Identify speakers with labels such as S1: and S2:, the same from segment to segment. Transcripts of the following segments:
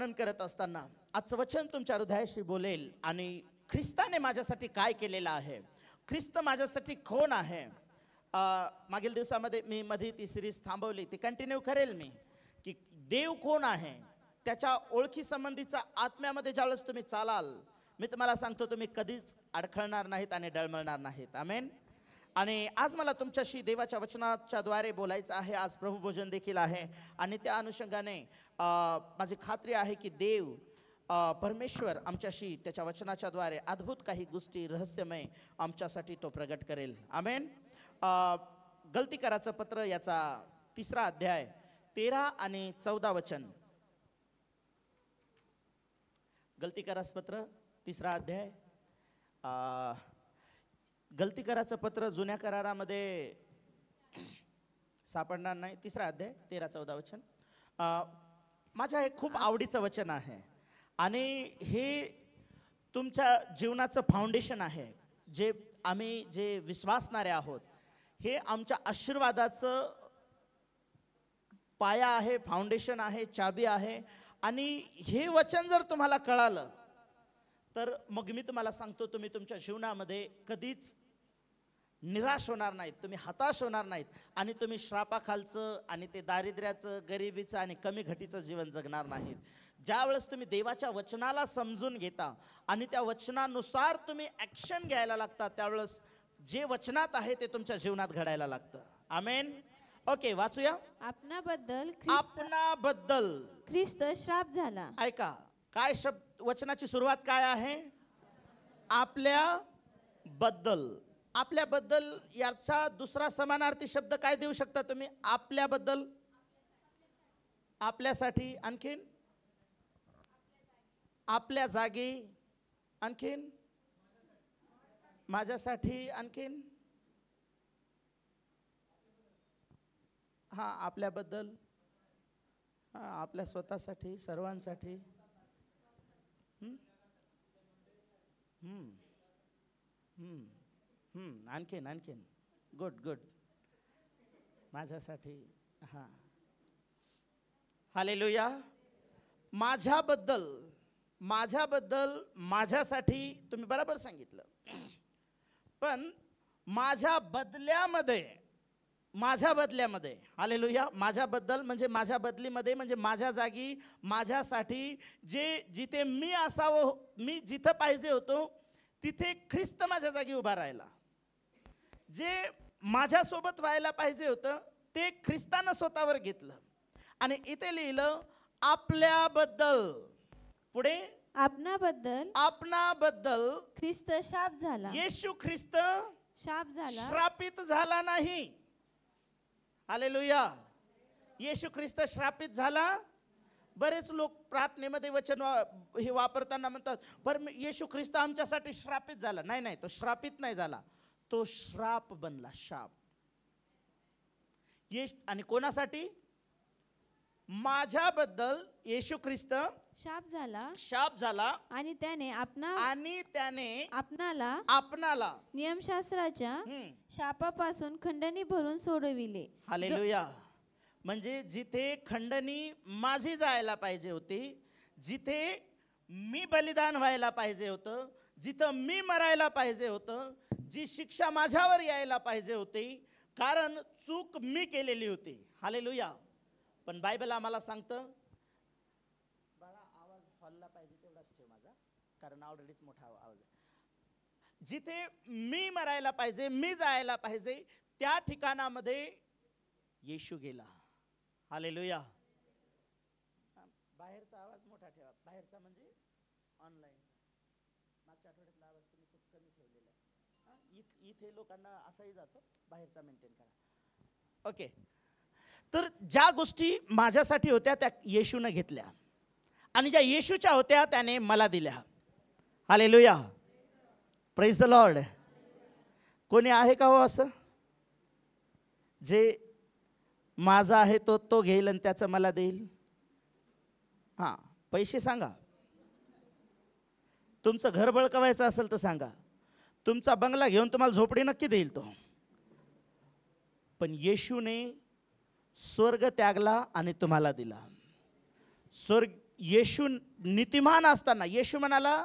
S1: वर्णन करत असताना आजचं वचन तुमच्या हृदयाशी बोलेल आणि ख्रिस्ताने माझ्यासाठी काय केलेलं आहे, ख्रिस्त माझ्यासाठी कोण आहे. मागील दिवसामध्ये मी मध्ये ती सिरीज थांबवली, ती कंटिन्यू करेल मी, की देव कोण आहे त्याच्या ओळखी संबंधीचा आत्म्यामध्ये ज्यावेळेस तुम्ही चालाल, मी तुम्हाला सांगतो तुम्ही कधीच अडखळणार नाहीत आणि डळमळणार नाहीत. आमेन. आणि आज मला तुमच्याशी देवाच्या वचनाच्या द्वारे बोलायचं आहे. आज प्रभुभोजन देखील आहे आणि त्या अनुषंगाने माझी खात्री आहे की देव परमेश्वर आमच्याशी त्याच्या वचनाच्या द्वारे अद्भुत काही गोष्टी रहस्यमय आमच्यासाठी तो प्रगट करेल. आमेन. गलतीकाराचं पत्र याचा 3रा अध्याय 13 आणि 14 वचन. गलतीकाराचं पत्र 3रा अध्याय. गलतीकाराचं पत्र जुन्या करारामध्ये सापडणार नाही. 3रा अध्याय 13-14 वचन माझ्या हे खूप आवडीचं वचन आहे आणि हे तुमच्या जीवनाचं फाउंडेशन आहे. जे आम्ही जे विश्वासणारे आहोत हे आमच्या आशीर्वादाचं पाया आहे, फाउंडेशन आहे, चाबी आहे. आणि हे वचन जर तुम्हाला कळालं तर मग मी तुम्हाला सांगतो तुम्ही तुमच्या जीवनामध्ये कधीच निराश होणार नाहीत, तुम्ही हताश होणार नाहीत आणि तुम्ही श्रापाखालचं आणि ते दारिद्र्याचं, गरिबीचं आणि कमी घटीचं जीवन जगणार नाहीत. ज्यावेळेस तुम्ही देवाच्या वचनाला समजून घेता आणि त्या वचनानुसार तुम्ही ॲक्शन घ्यायला लागता, त्यावेळेस जे वचनात आहे ते तुमच्या जीवनात घडायला लागतं. आमेन. ओके, वाचूया.
S2: आपणाबद्दल ख्रिस्त श्राप झाला.
S1: ऐका, काय शब्द वचनाची सुरुवात काय आहे? आपल्याबद्दल. आपल्याबद्दल याचा दुसरा समानार्थी शब्द काय देऊ शकता तुम्ही? आपल्याबद्दल, आपल्यासाठी, आणखीन आपल्या जागी, आणखीन माझ्यासाठी, आणखीन हां आपल्याबद्दल, हां आपल्या स्वतःसाठी, सर्वांसाठी. आणखीन आणखीन गुड गुड माझ्यासाठी. हां हालेलुया. माझ्याबद्दल, माझ्याबद्दल, माझ्यासाठी तुम्ही बरोबर सांगितलं. पण माझ्या बदल्यामध्ये, माझ्या बदल्यामध्ये, हालेलुया, माझ्याबद्दल म्हणजे माझ्या बदलीमध्ये म्हणजे माझ्या जागी, माझ्यासाठी, जे जिथे मी असावं, मी जिथं पाहिजे होतो तिथे ख्रिस्त माझ्या जागी उभा राहिला. जे माझ्यासोबत व्हायला पाहिजे होतं ते ख्रिस्तानं स्वतःवर घेतलं. आणि इथे लिहिलं आपल्याबद्दल. पुढे
S2: आपणाबद्दल,
S1: आपणाबद्दल
S2: ख्रिस्त शाप झाला.
S1: येशू ख्रिस्त
S2: शाप झाला,
S1: श्रापित झाला नाही. हालेलुया. येशू ख्रिस्त श्रापित झाला. बरेच लोक प्रार्थनेमध्ये वचन हे वापरताना म्हणतात पण येशू ख्रिस्त आमच्यासाठी श्रापित झाला. नाही नाही, तो श्रापित नाही झाला, तो श्राप बनला, शाप. आणि कोणासाठी? माझ्याबद्दल येशू ख्रिस्त
S2: शाप झाला,
S1: शाप झाला
S2: आणि त्याने
S1: आपणाला
S2: नियमशास्त्राच्या शापापासून खंडणी भरून सोडविले.
S1: हालेलुया. म्हणजे जिथे खंडणी माझी जायला पाहिजे होती, जिथे मी बलिदान व्हायला पाहिजे होतं, जिथं मी मरायला पाहिजे होतं, जी शिक्षा माझ्यावर यायला पाहिजे होती, कारण चूक मी केलेली होती. हालेलुया. पण बायबल आम्हाला सांगतं, बाळा आवाज हॉलला पाहिजे तेवढाच ठेव माझा, कारण ऑलरेडीच मोठा आवाज आहे. जिथे मी मरायला पाहिजे, मी जायला पाहिजे, त्या ठिकाणामध्ये येशू गेला. हालेलुया. बाहेरचा आवाज मोठा ठेवा, बाहेरचा म्हणजे ऑनलाईनचा. मागच्या आठवड्यातला आवाज तुम्ही खूप कमी ठेवलेला आहे. इथे लोकांना असाही जातो, बाहेरचा मेंटेन करा. ओके. तर ज्या गोष्टी माझ्यासाठी होत्या त्या येशूने घेतल्या आणि ज्या येशूच्या होत्या त्याने मला दिल्या. हालेलुया. Praise the Lord. कोणी आहे का हो असं जे माझा आहे तो घेईल आणि त्याचं मला देईल? हां, पैसे सांगा. तुमचं घर बळकवायचं असेल तर सांगा. तुमचा बंगला घेऊन तुम्हाला झोपडी नक्की देईल तो. पण येशूने स्वर्ग त्यागला आणि तुम्हाला दिला. येशू नीतिमान असताना येशू म्हणाला,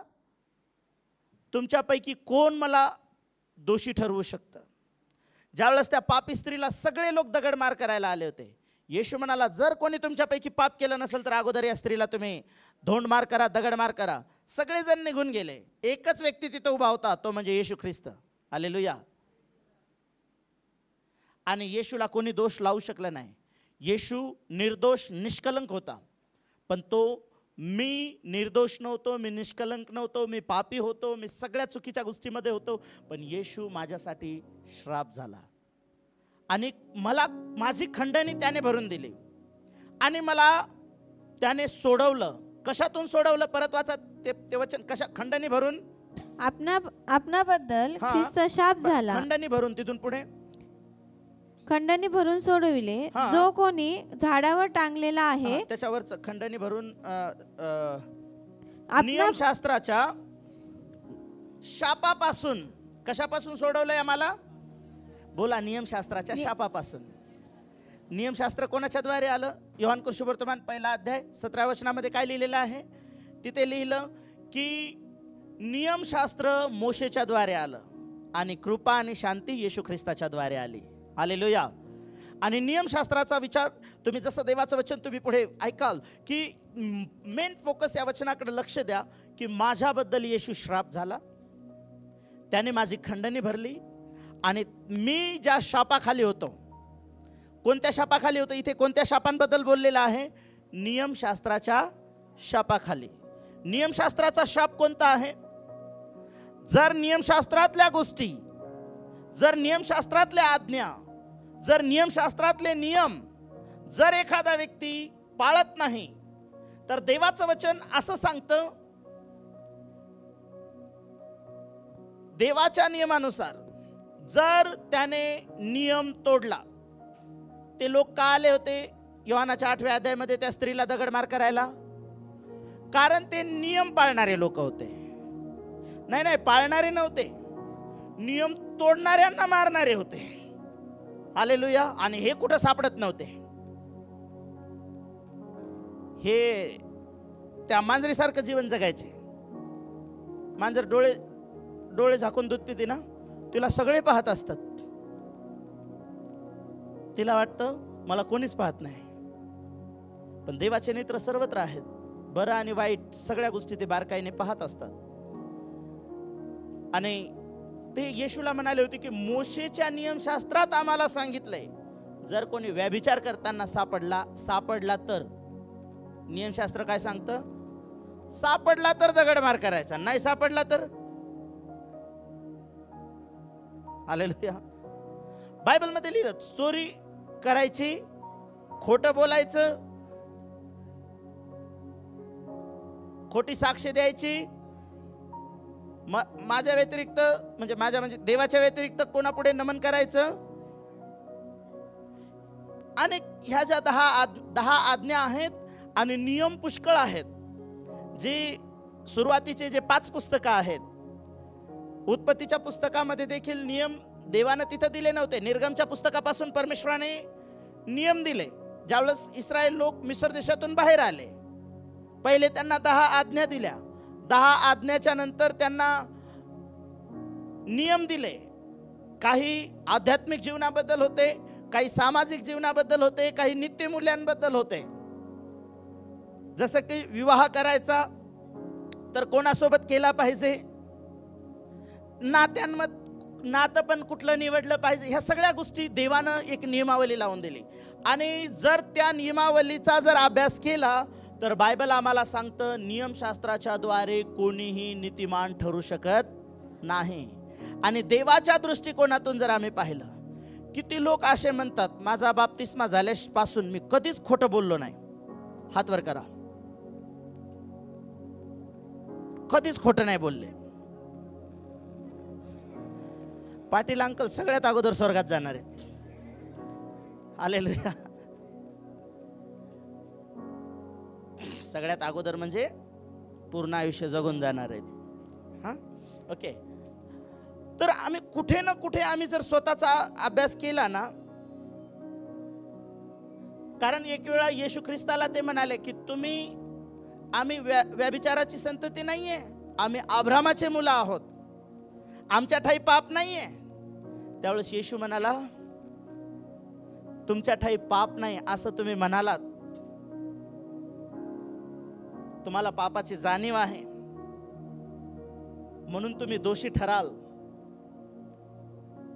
S1: तुमच्यापैकी कोण मला दोषी ठरवू शकतं? ज्यावेळेस त्या पापी स्त्रीला सगळे लोक दगडमार करायला आले होते, येशू म्हणाला, जर कोणी तुमच्यापैकी पाप केलं नसेल तर अगोदर या स्त्रीला तुम्ही धोंडमार करा, दगडमार करा. सगळेजण निघून गेले. एकच व्यक्ती तिथं उभा होता, तो म्हणजे येशू ख्रिस्त. हालेलुया. आणि येशूला कोणी दोष लावू शकलं नाही. येशू निर्दोष निष्कलंक होता. पण तो, मी निर्दोष नव्हतो, मी निष्कलंक नव्हतो, मी पापी होतो, मी सगळ्या चुकीच्या गोष्टीमध्ये होतो, पण येशू माझ्यासाठी श्राप झाला आणि मला माझी खंडणी त्याने भरून दिली आणि मला त्याने सोडवलं. कशातून सोडवलं? परत वाचा ते वचन. कशा? खंडणी भरून.
S2: आपणाबद्दल
S1: हा.
S2: ख्रिस्त शाप झाला,
S1: खंडणी भरून. तिथून पुढे
S2: खंडणी भरून सोडविले.
S1: हा.
S2: जो कोणी झाडावर टांगलेला आहे,
S1: त्याच्यावरच खंडणी भरून
S2: आपणा-
S1: नियमशास्त्राच्या शापापासून. कशापासून सोडवलंय आम्हाला? बोला, नियमशास्त्राच्या शापापासून. नियमशास्त्र कोणाच्या द्वारे आलं? योहान सुवर्तमान 1 अध्याय 17 वचनामध्ये काय लिहिलेलं आहे? तिथे लिहिलं की नियमशास्त्र मोशेच्या द्वारे आलं आणि कृपा आणि शांती येशू ख्रिस्ताच्या द्वारे आली. हालेलुया. आणि नियमशास्त्राचा विचार तुम्ही जसं देवाचं वचन तुम्ही पुढे ऐकाल की मेन फोकस या वचनाकडे लक्ष द्या की माझ्याबद्दल येशू श्राप झाला, त्याने माझी खंडणी भरली आणि मी ज्या शापाखाली होतो. कोणत्या शापाखाली होतो? इथे कोणत्या शापांबद्दल बोललेलं आहे? नियमशास्त्राच्या शापाखाली. नियमशास्त्राचा शाप कोणता आहे? जर नियमशास्त्रातल्या गोष्टी, जर नियमशास्त्रातल्या आज्ञा, जर नियमशास्त्रातले नियम जर एखादा व्यक्ती पाळत नाही तर देवाचं वचन असं सांगतं, देवाच्या नियमानुसार जर त्याने नियम तोडला. ते लोक का आले होते योहानाच्या 8व्या अध्यायामध्ये त्या स्त्रीला दगडमार करायला? कारण ते नियम पाळणारे लोक होते. नाही, पाळणारे नव्हते, नियम तोडणाऱ्यांना मारणारे होते. हालेलुया. आणि हे कुठं सापडत नव्हते. हे त्या मांजरीसारखं जीवन जगायचे. मांजर डोळे झाकून दूध पिते ना, तिला सगळे पाहत असतात. तिला वाटतं मला कोणीच पाहत नाही, पण देवाचे नेत्र सर्वत्र आहेत. बरं आणि वाईट सगळ्या गोष्टी ते बारकाईने पाहत असतात. आणि ते येशूला म्हणाले होते की मोशेच्या नियमशास्त्रात आम्हाला सांगितलंय, जर कोणी व्यभिचार करताना सापडला तर नियमशास्त्र काय सांगतं? सापडला तर दगडमार करायचा, नाही सापडला तर. हालेलुया. बायबलमध्ये लिहिलं, चोरी करायची, खोटं बोलायचं, खोटी साक्ष द्यायची, माझ्या व्यतिरिक्त म्हणजे देवाच्या व्यतिरिक्त कोणापुढे नमन करायचं. आणि ह्या ज्या 10 आज्ञा आहेत आणि नियम पुष्कळ आहेत. जे सुरुवातीचे जे 5 पुस्तकं आहेत, उत्पत्तीच्या पुस्तकामध्ये देखील नियम देवानं तिथं दिले नव्हते. निर्गमच्या पुस्तकापासून परमेश्वराने नियम दिले. ज्यावेळेस इस्रायल लोक मिस्र देशातून बाहेर आले, पहिले त्यांना 10 आज्ञा दिल्या. 10 आज्ञाच्या नंतर त्यांना नियम दिले. काही आध्यात्मिक जीवनाबद्दल होते, काही सामाजिक जीवनाबद्दल होते, काही नित्यमूल्यांबद्दल होते. जसं की विवाह करायचा तर कोणासोबत केला पाहिजे, नातं पण कुठलं निवडलं पाहिजे, ह्या सगळ्या गोष्टी देवानं एक नियमावली लावून दिली. आणि जर त्या नियमावलीचा जर अभ्यास केला तर बायबल आम्हाला सांगतं, नियमशास्त्राच्या द्वारे कोणीही नीतिमान ठरू शकत नाही. आणि देवाच्या दृष्टिकोनातून जर आम्ही पाहिलं, किती लोक असे म्हणतात, माझा बाप्तिस्मा झाल्यापासून मी कधीच खोटं बोललो नाही. हात वर करा. कधीच खोटं नाही बोलले. पाटील अंकल सगळ्यात अगोदर स्वर्गात जाणार आहेत. हालेलुया. सगळ्यात अगोदर म्हणजे पूर्ण आयुष्य जगून जाणार आहेत. हां, ओके. तर आम्ही कुठे ना कुठे आम्ही जर स्वतःचा अभ्यास केला ना, कारण एक वेळा येशू ख्रिस्ताला ते म्हणाले की तुम्ही आम्ही व्यभिचाराची संतती नाहीये, आम्ही अब्रामाचे मुलं आहोत, आमच्या ठाई पाप नाहीये. त्यावेळेस येशू म्हणाला, तुमच्या ठाई पाप नाही असं तुम्ही म्हणालात, तुम्हाला पापाची जाणीव आहे म्हणून तुम्ही दोषी ठराल.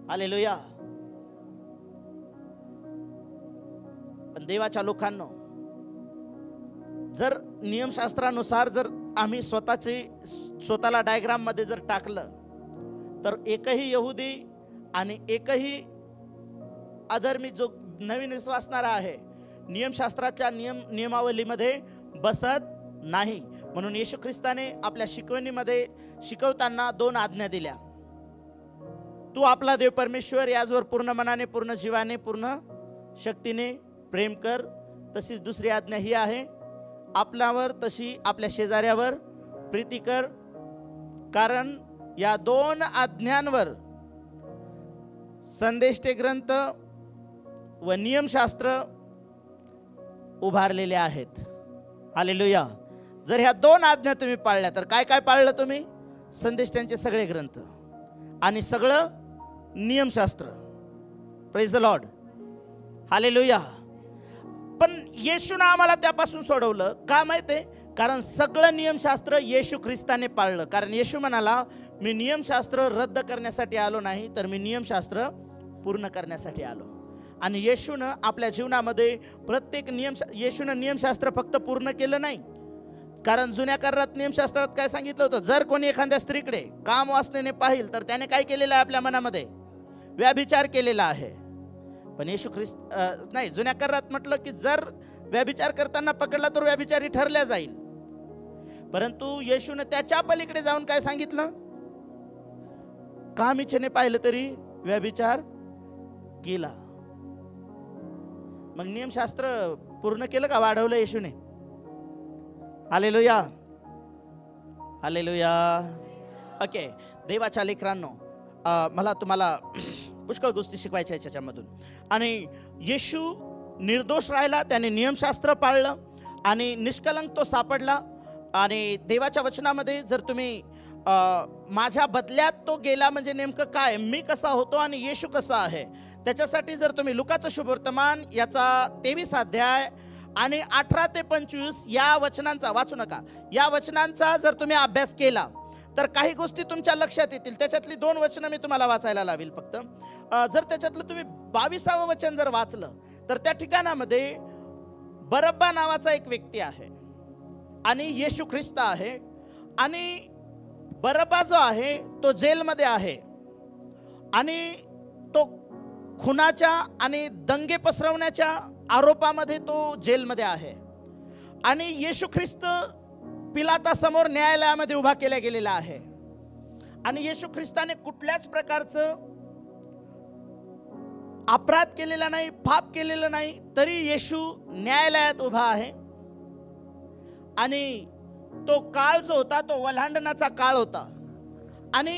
S1: हालेलुया. पण देवाच्या लोकांनो, जर नियमशास्त्रानुसार जर आम्ही स्वतःला डायग्राम मध्ये जर टाकलं, तर एकही यहुदी आणि एकही अधर्मी जो नवीन विश्वासणारा आहे नियमशास्त्राच्या नियमावलीमध्ये बसत नाही. म्हणून येशू ख्रिस्ताने आपल्या शिकवणीमध्ये शिकवताना 2 आज्ञा दिल्या. तू आपला देव परमेश्वर याचवर पूर्ण मनाने, पूर्ण जीवाने, पूर्ण शक्तीने प्रेम कर. तशीच दुसरी आज्ञा ही आहे, आपल्यावर तशी आपल्या शेजाऱ्यावर प्रीती कर. कारण या 2 आज्ञांवर संदेष्टे ग्रंथ व नियमशास्त्र उभारलेले आहेत. हालेलुया. जर ह्या 2 आज्ञा तुम्ही पाळल्या तर काय काय पाळलं तुम्ही? संदेष्टांचे सगळे ग्रंथ आणि सगळं नियमशास्त्र. Praise the Lord. हालेलुया. पण येशूने आम्हाला त्यापासून सोडवलं का माहितीये? कारण सगळं नियमशास्त्र येशू ख्रिस्ताने पाळलं. कारण येशू म्हणाला, मी नियमशास्त्र रद्द करण्यासाठी आलो नाही, तर मी नियमशास्त्र पूर्ण करण्यासाठी आलो. आणि येशूनं आपल्या जीवनामध्ये प्रत्येक येशूनं नियमशास्त्र फक्त पूर्ण केलं नाही. कारण जुन्या करारात नियमशास्त्रात काय सांगितलं होतं? जर कोणी एखाद्या स्त्रीकडे काम वासनेने पाहिल तर त्याने काय केलेलं आहे? आपल्या मनामध्ये व्यभिचार केलेला आहे. पण येशू ख्रिस्त नाही, जुन्या करारात म्हटलं की जर व्यभिचार करताना पकडला तर व्यभिचारी ठरल्या जाईल. परंतु येशूने त्याच्या पलीकडे जाऊन काय सांगितलं? काम इच्छेने पाहिलं तरी व्यभिचार केला. मग नियमशास्त्र पूर्ण केलं का वाढवलं येशूने? हालेलुया. हालेलुया. ओके. देवाच्या लेकरांनो, मला तुम्हाला पुष्कळ गोष्टी शिकवायच्या आहेत त्याच्यामधून. आणि येशू निर्दोष राहिला, त्याने नियमशास्त्र पाळलं आणि निष्कलंक तो सापडला. आणि देवाच्या वचनामध्ये जर तुम्ही माझ्या बदल्यात तो गेला म्हणजे नेमकं काय, मी कसा होतो आणि येशू कसा आहे, त्याच्यासाठी जर तुम्ही लुकाचं शुभवर्तमान याचा 23 अध्याय आणि 18 ते 25 या वचनांचा वाचू नका, या वचनांचा जर तुम्ही अभ्यास केला तर काही गोष्टी तुमच्या लक्षात येतील. त्याच्यातली 2 वचनं मी तुम्हाला वाचायला लावेल फक्त. जर त्याच्यातलं तुम्ही 22वं वचन जर वाचलं तर त्या ठिकाणामध्ये बरब्बा नावाचा एक व्यक्ती आहे आणि येशू ख्रिस्त आहे. आणि बरब्बा जो आहे तो जेलमध्ये आहे आणि तो खुनाच्या आणि दंगे पसरवण्याच्या आरोपामध्ये तो जेलमध्ये आहे. आणि येशू ख्रिस्त पिलातासमोर न्यायालयामध्ये उभा केला गेलेला आहे. आणि येशू ख्रिस्ताने कुठल्याच प्रकारचं अपराध केलेला नाही, पाप केलेलं नाही, तरी येशू न्यायालयात उभा आहे. आणि तो काळ जो होता तो वल्हांडणाचा काळ होता आणि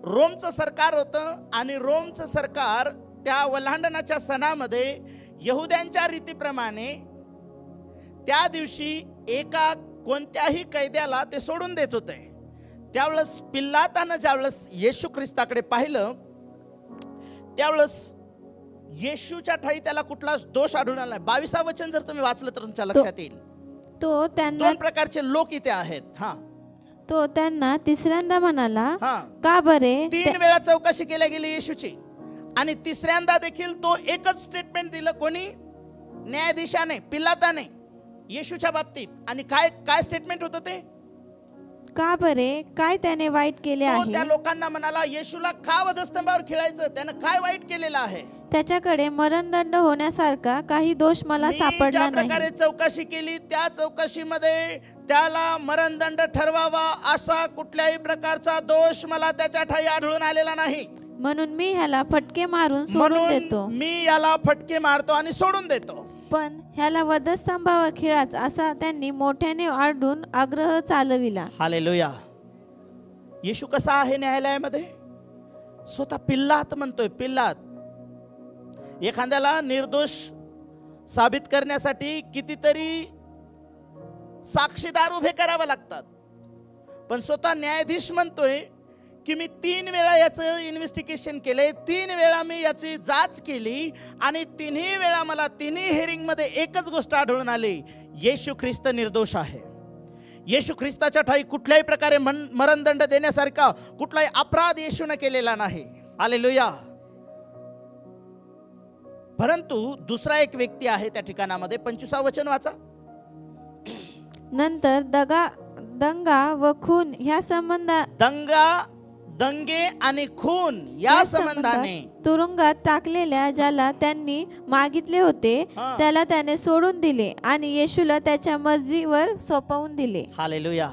S1: रोमचं सरकार होतं. आणि रोमचं सरकार त्या वल्हांडणाच्या सणामध्ये यहुद्यांच्या रीतीप्रमाणे त्या दिवशी एका कोणत्याही कैद्याला ते सोडून देत होते. त्यावेळेस पिलातानं ज्यावेळेस येशू ख्रिस्ताकडे पाहिलं त्यावेळेस येशूच्या ठाई त्याला कुठलाच दोष आढळून आला नाही. 22वं वचन जर तुम्ही वाचलं तर तुमच्या लक्षात येईल.
S2: तो त्यांना
S1: 2 प्रकारचे लोक इथे आहेत.
S2: तो त्यांना तिसऱ्यांदा म्हणाला,
S1: हा,
S2: का बरे?
S1: 3 वेळा चौकशी केली गेली येशूची आणि तिसऱ्यांदा देखील तो एकच स्टेटमेंट दिलं. कोणी? न्यायाधीशाने, पिलाताने येशूच्या बाबतीत. आणि काय काय स्टेटमेंट होतं ते?
S2: का बरे? काय त्याने वाईट केले
S1: तो
S2: आहे?
S1: त्या लोकांना म्हणाला, येशूला का वधस्तंभावर खिळायचं? त्यानं काय वाईट केलेलं आहे?
S2: त्याच्याकडे मरणदंड होण्यासारखा काही दोष मला
S1: मी
S2: सापडला
S1: ज्या
S2: नाही.
S1: प्रकारे चौकशी केली त्या चौकशीमध्ये त्याला मरणदंड ठरवावा असा कुठल्याही प्रकारचा दोष मला त्याच्या ठाई आढळून आलेला नाही.
S2: म्हणून मी ह्याला फटके मारून सोडून देतो.
S1: म्हणून मी याला फटके मारतो आणि सोडून देतो.
S2: पण ह्याला वधस्तंभावर खिळाच असा त्यांनी मोठ्याने आरडून आग्रह चालविला.
S1: हालेलुया. येशू कसा आहे न्यायालयामध्ये? स्वतः पिल्लात म्हणतोय. पिल्लात एखाद्याला निर्दोष साबित करण्यासाठी कितीतरी साक्षीदार उभे करावे लागतात. पण स्वतः न्यायाधीश म्हणतोय की मी 3 वेळा याचं इन्व्हेस्टिगेशन केले, 3 वेळा मी याची जाच केली आणि 3ही वेळा मला 3ही हिअरिंग मध्ये एकच गोष्ट आढळून आली, येशू ख्रिस्त निर्दोष आहे. येशू ख्रिस्ताच्या ठाई कुठल्याही प्रकारे मरणदंड देण्यासारखा कुठलाही अपराध येशूने केलेला नाही. हालेलुया. परंतु दुसरा एक व्यक्ती आहे त्या ठिकाणामध्ये. 25 वचन वाचा.
S2: नंतर दंगा व खून ह्या
S1: दंगे आणि खून या संबंधाने
S2: तुरुंगात टाकलेल्या ज्याला त्यांनी मागितले होते त्याला त्याने सोडून दिले आणि येशूला त्याच्या मर्जीवर सोपवून दिले.
S1: हालेलुया.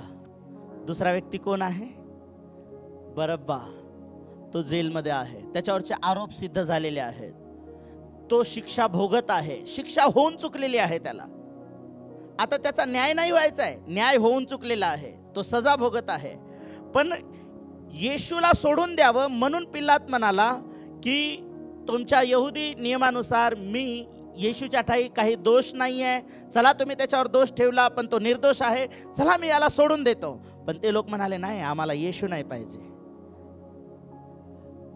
S1: दुसरा व्यक्ती कोण आहे? बरब्बा. तो जेलमध्ये आहे, त्याच्यावरचे आरोप सिद्ध झालेले आहेत, तो शिक्षा भोगत आहे, शिक्षा होऊन चुकलेली आहे त्याला. आता त्याचा न्याय नाही व्हायचा आहे, न्याय होऊन चुकलेला आहे, तो सजा भोगत आहे. पण येशूला सोडून द्यावं म्हणून पिलात म्हणाला की तुमच्या यहुदी नियमानुसार मी येशूच्या ठाई काही दोष नाही आहे, चला तुम्ही त्याच्यावर दोष ठेवला पण तो निर्दोष आहे, चला मी याला सोडून देतो. पण ते लोक म्हणाले नाही, आम्हाला येशू नाही पाहिजे.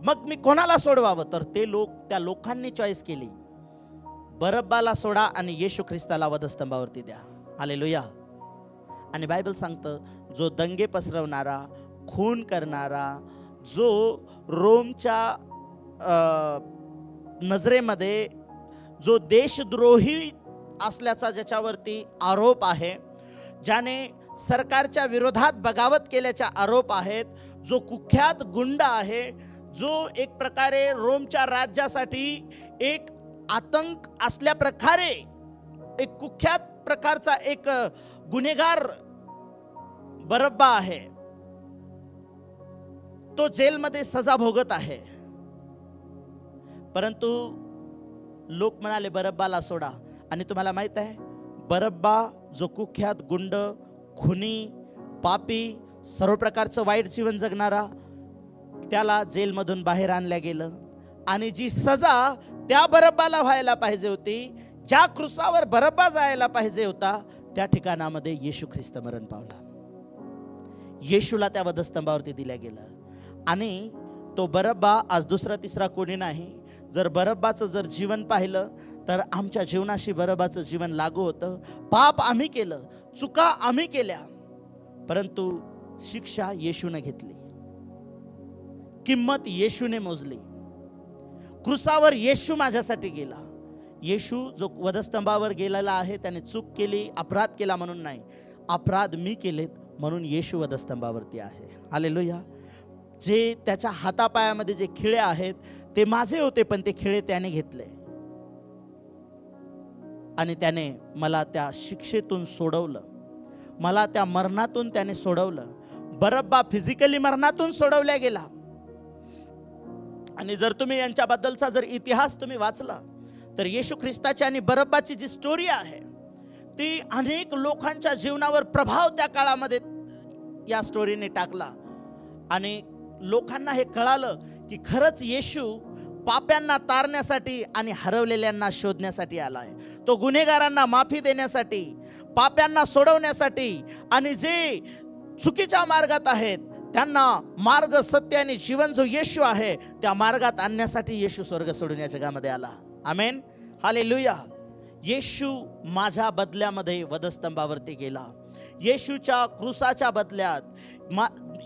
S1: मग मी कोणाला सोडवावं? तर त्या लोकांनी चॉईस केली, बरब्बाला सोडा आणि येशू ख्रिस्ताला वधस्तंभावरती द्या. हालेलुया. आणि बायबल सांगतं जो दंगे पसरवणारा, खून करणारा, जो रोमच्या नजरेमध्ये जो देशद्रोही असल्याचा ज्याच्यावरती आरोप आहे, ज्याने सरकारच्या विरोधात बगावत केल्याच्या आरोप आहेत, जो कुख्यात गुंड आहे, जो एक प्रकारे रोमच्या राज्यासाठी एक आतंक असल्या प्रकारे एक कुख्यात प्रकारचा एक गुन्हेगार बरब्बा आहे, तो जेलमध्ये सजा भोगत आहे. परंतु लोक म्हणाले बरब्बाला सोडा. आणि तुम्हाला माहित आहे, बरब्बा जो कुख्यात गुंड, खुनी, पापी, सर्व प्रकारचं वाईट जीवन जगणारा, त्याला जेलमधून बाहेर आणलं गेलं. आणि जी सजा त्या बरब्बाला व्हायला पाहिजे होती, ज्या क्रूसावर बरब्बा जायला पाहिजे होता, त्या ठिकाणामध्ये येशू ख्रिस्त मरण पावला. येशूला त्या वधस्तंभावरती दिल्या गेलं. आणि तो बरब्बा आज दुसरा तिसरा कोणी नाही. जर बरब्बाचं जर जीवन पाहिलं तर आमच्या जीवनाशी बरब्बाचं जीवन लागू होतं. पाप आम्ही केलं, चुका आम्ही केल्या, परंतु शिक्षा येशूने घेतली, किंमत येशूने मोजली. क्रूसावर येशू माझ्यासाठी गेला. येशू जो वधस्तंभावर गेलेला आहे त्याने चूक केली, अपराध केला म्हणून नाही, अपराध मी केलेत म्हणून येशू वधस्तंभावरती आहे. हालेलुया. जे त्याच्या हातापायामध्ये जे खिळे आहेत ते माझे होते, पण ते खिळे त्याने घेतले आणि त्याने मला त्या शिक्षेतून सोडवलं, मला त्या मरणातून त्याने सोडवलं. बरब्बा फिजिकली मरणातून सोडवल्या गेला. आणि जर तुम्ही यांच्याबद्दलचा जर इतिहास तुम्ही वाचला तर येशू ख्रिस्ताची आणि बरब्बाची जी स्टोरी आहे ती अनेक लोकांच्या जीवनावर प्रभाव त्या काळामध्ये या स्टोरीने टाकला. आणि लोकांना हे कळालं की खरंच येशू पाप्यांना तारण्यासाठी आणि हरवलेल्यांना शोधण्यासाठी आला आहे. तो गुन्हेगारांना माफी देण्यासाठी, पाप्यांना सोडवण्यासाठी, आणि जे चुकीच्या मार्गात आहेत त्यांना मार्ग, सत्य आणि जीवन जो येशू आहे त्या मार्गात आणण्यासाठी येशू स्वर्ग सोडून या जगामध्ये आला. आमेन. हालेलुया. येशू माझ्या बदल्यामध्ये वधस्तंभावरती गेला. येशूच्या क्रूसाच्या बदल्यात,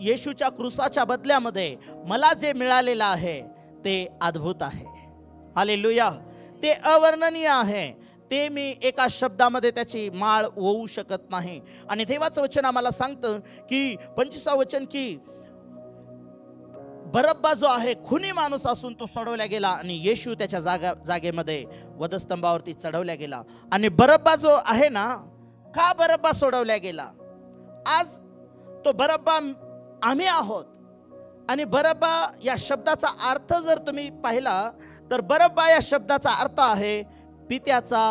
S1: येशूच्या क्रूसाच्या बदल्यामध्ये मला जे मिळालेलं आहे ते अद्भुत आहे. हालेलुया. ते अवर्णनीय आहे. ते मी एका शब्दामध्ये त्याची माळ होऊ शकत नाही. आणि देवाचं वचन आम्हाला सांगतं की 25 वचन की बरब्बा जो आहे खुनी माणूस असून तो सोडवला गेला आणि येशू त्याच्या जागेमध्ये वधस्तंभावरती चढवला गेला. आणि बरब्बा जो आहे ना, का बरब्बा सोडवला गेला? आज तो बरब्बा आम्ही आहोत. आणि बरब्बा या शब्दाचा अर्थ जर तुम्ही पाहिला तर बरब्बा या शब्दाचा अर्थ आहे पित्याचा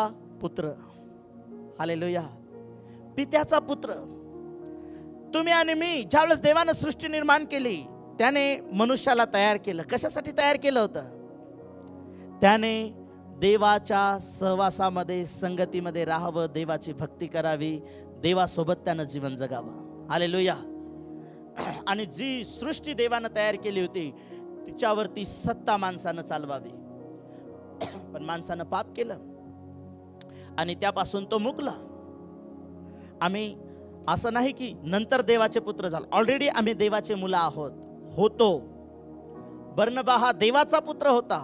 S1: पुत्र. हालेलुया. पित्याचा पुत्र. तुम्ही आणि मी ज्यावेळेस देवानं सृष्टी निर्माण केली त्याने मनुष्याला तयार केलं. कशासाठी तयार केलं होतं? त्याने देवाच्या सहवासामध्ये, संगतीमध्ये राहावं, देवाची भक्ती करावी, देवासोबत त्यानं जीवन जगावं. हालेलुया. आणि जी सृष्टी देवानं तयार केली होती तिच्यावरती सत्ता माणसानं चालवावी, पण माणसानं पाप केलं आणि त्यापासून तो मुकला. आम्ही असं नाही की नंतर देवाचे पुत्र झालो, ऑलरेडी आम्ही देवाचे मुलं होतो. बर्नबा हा देवाचा पुत्र होता,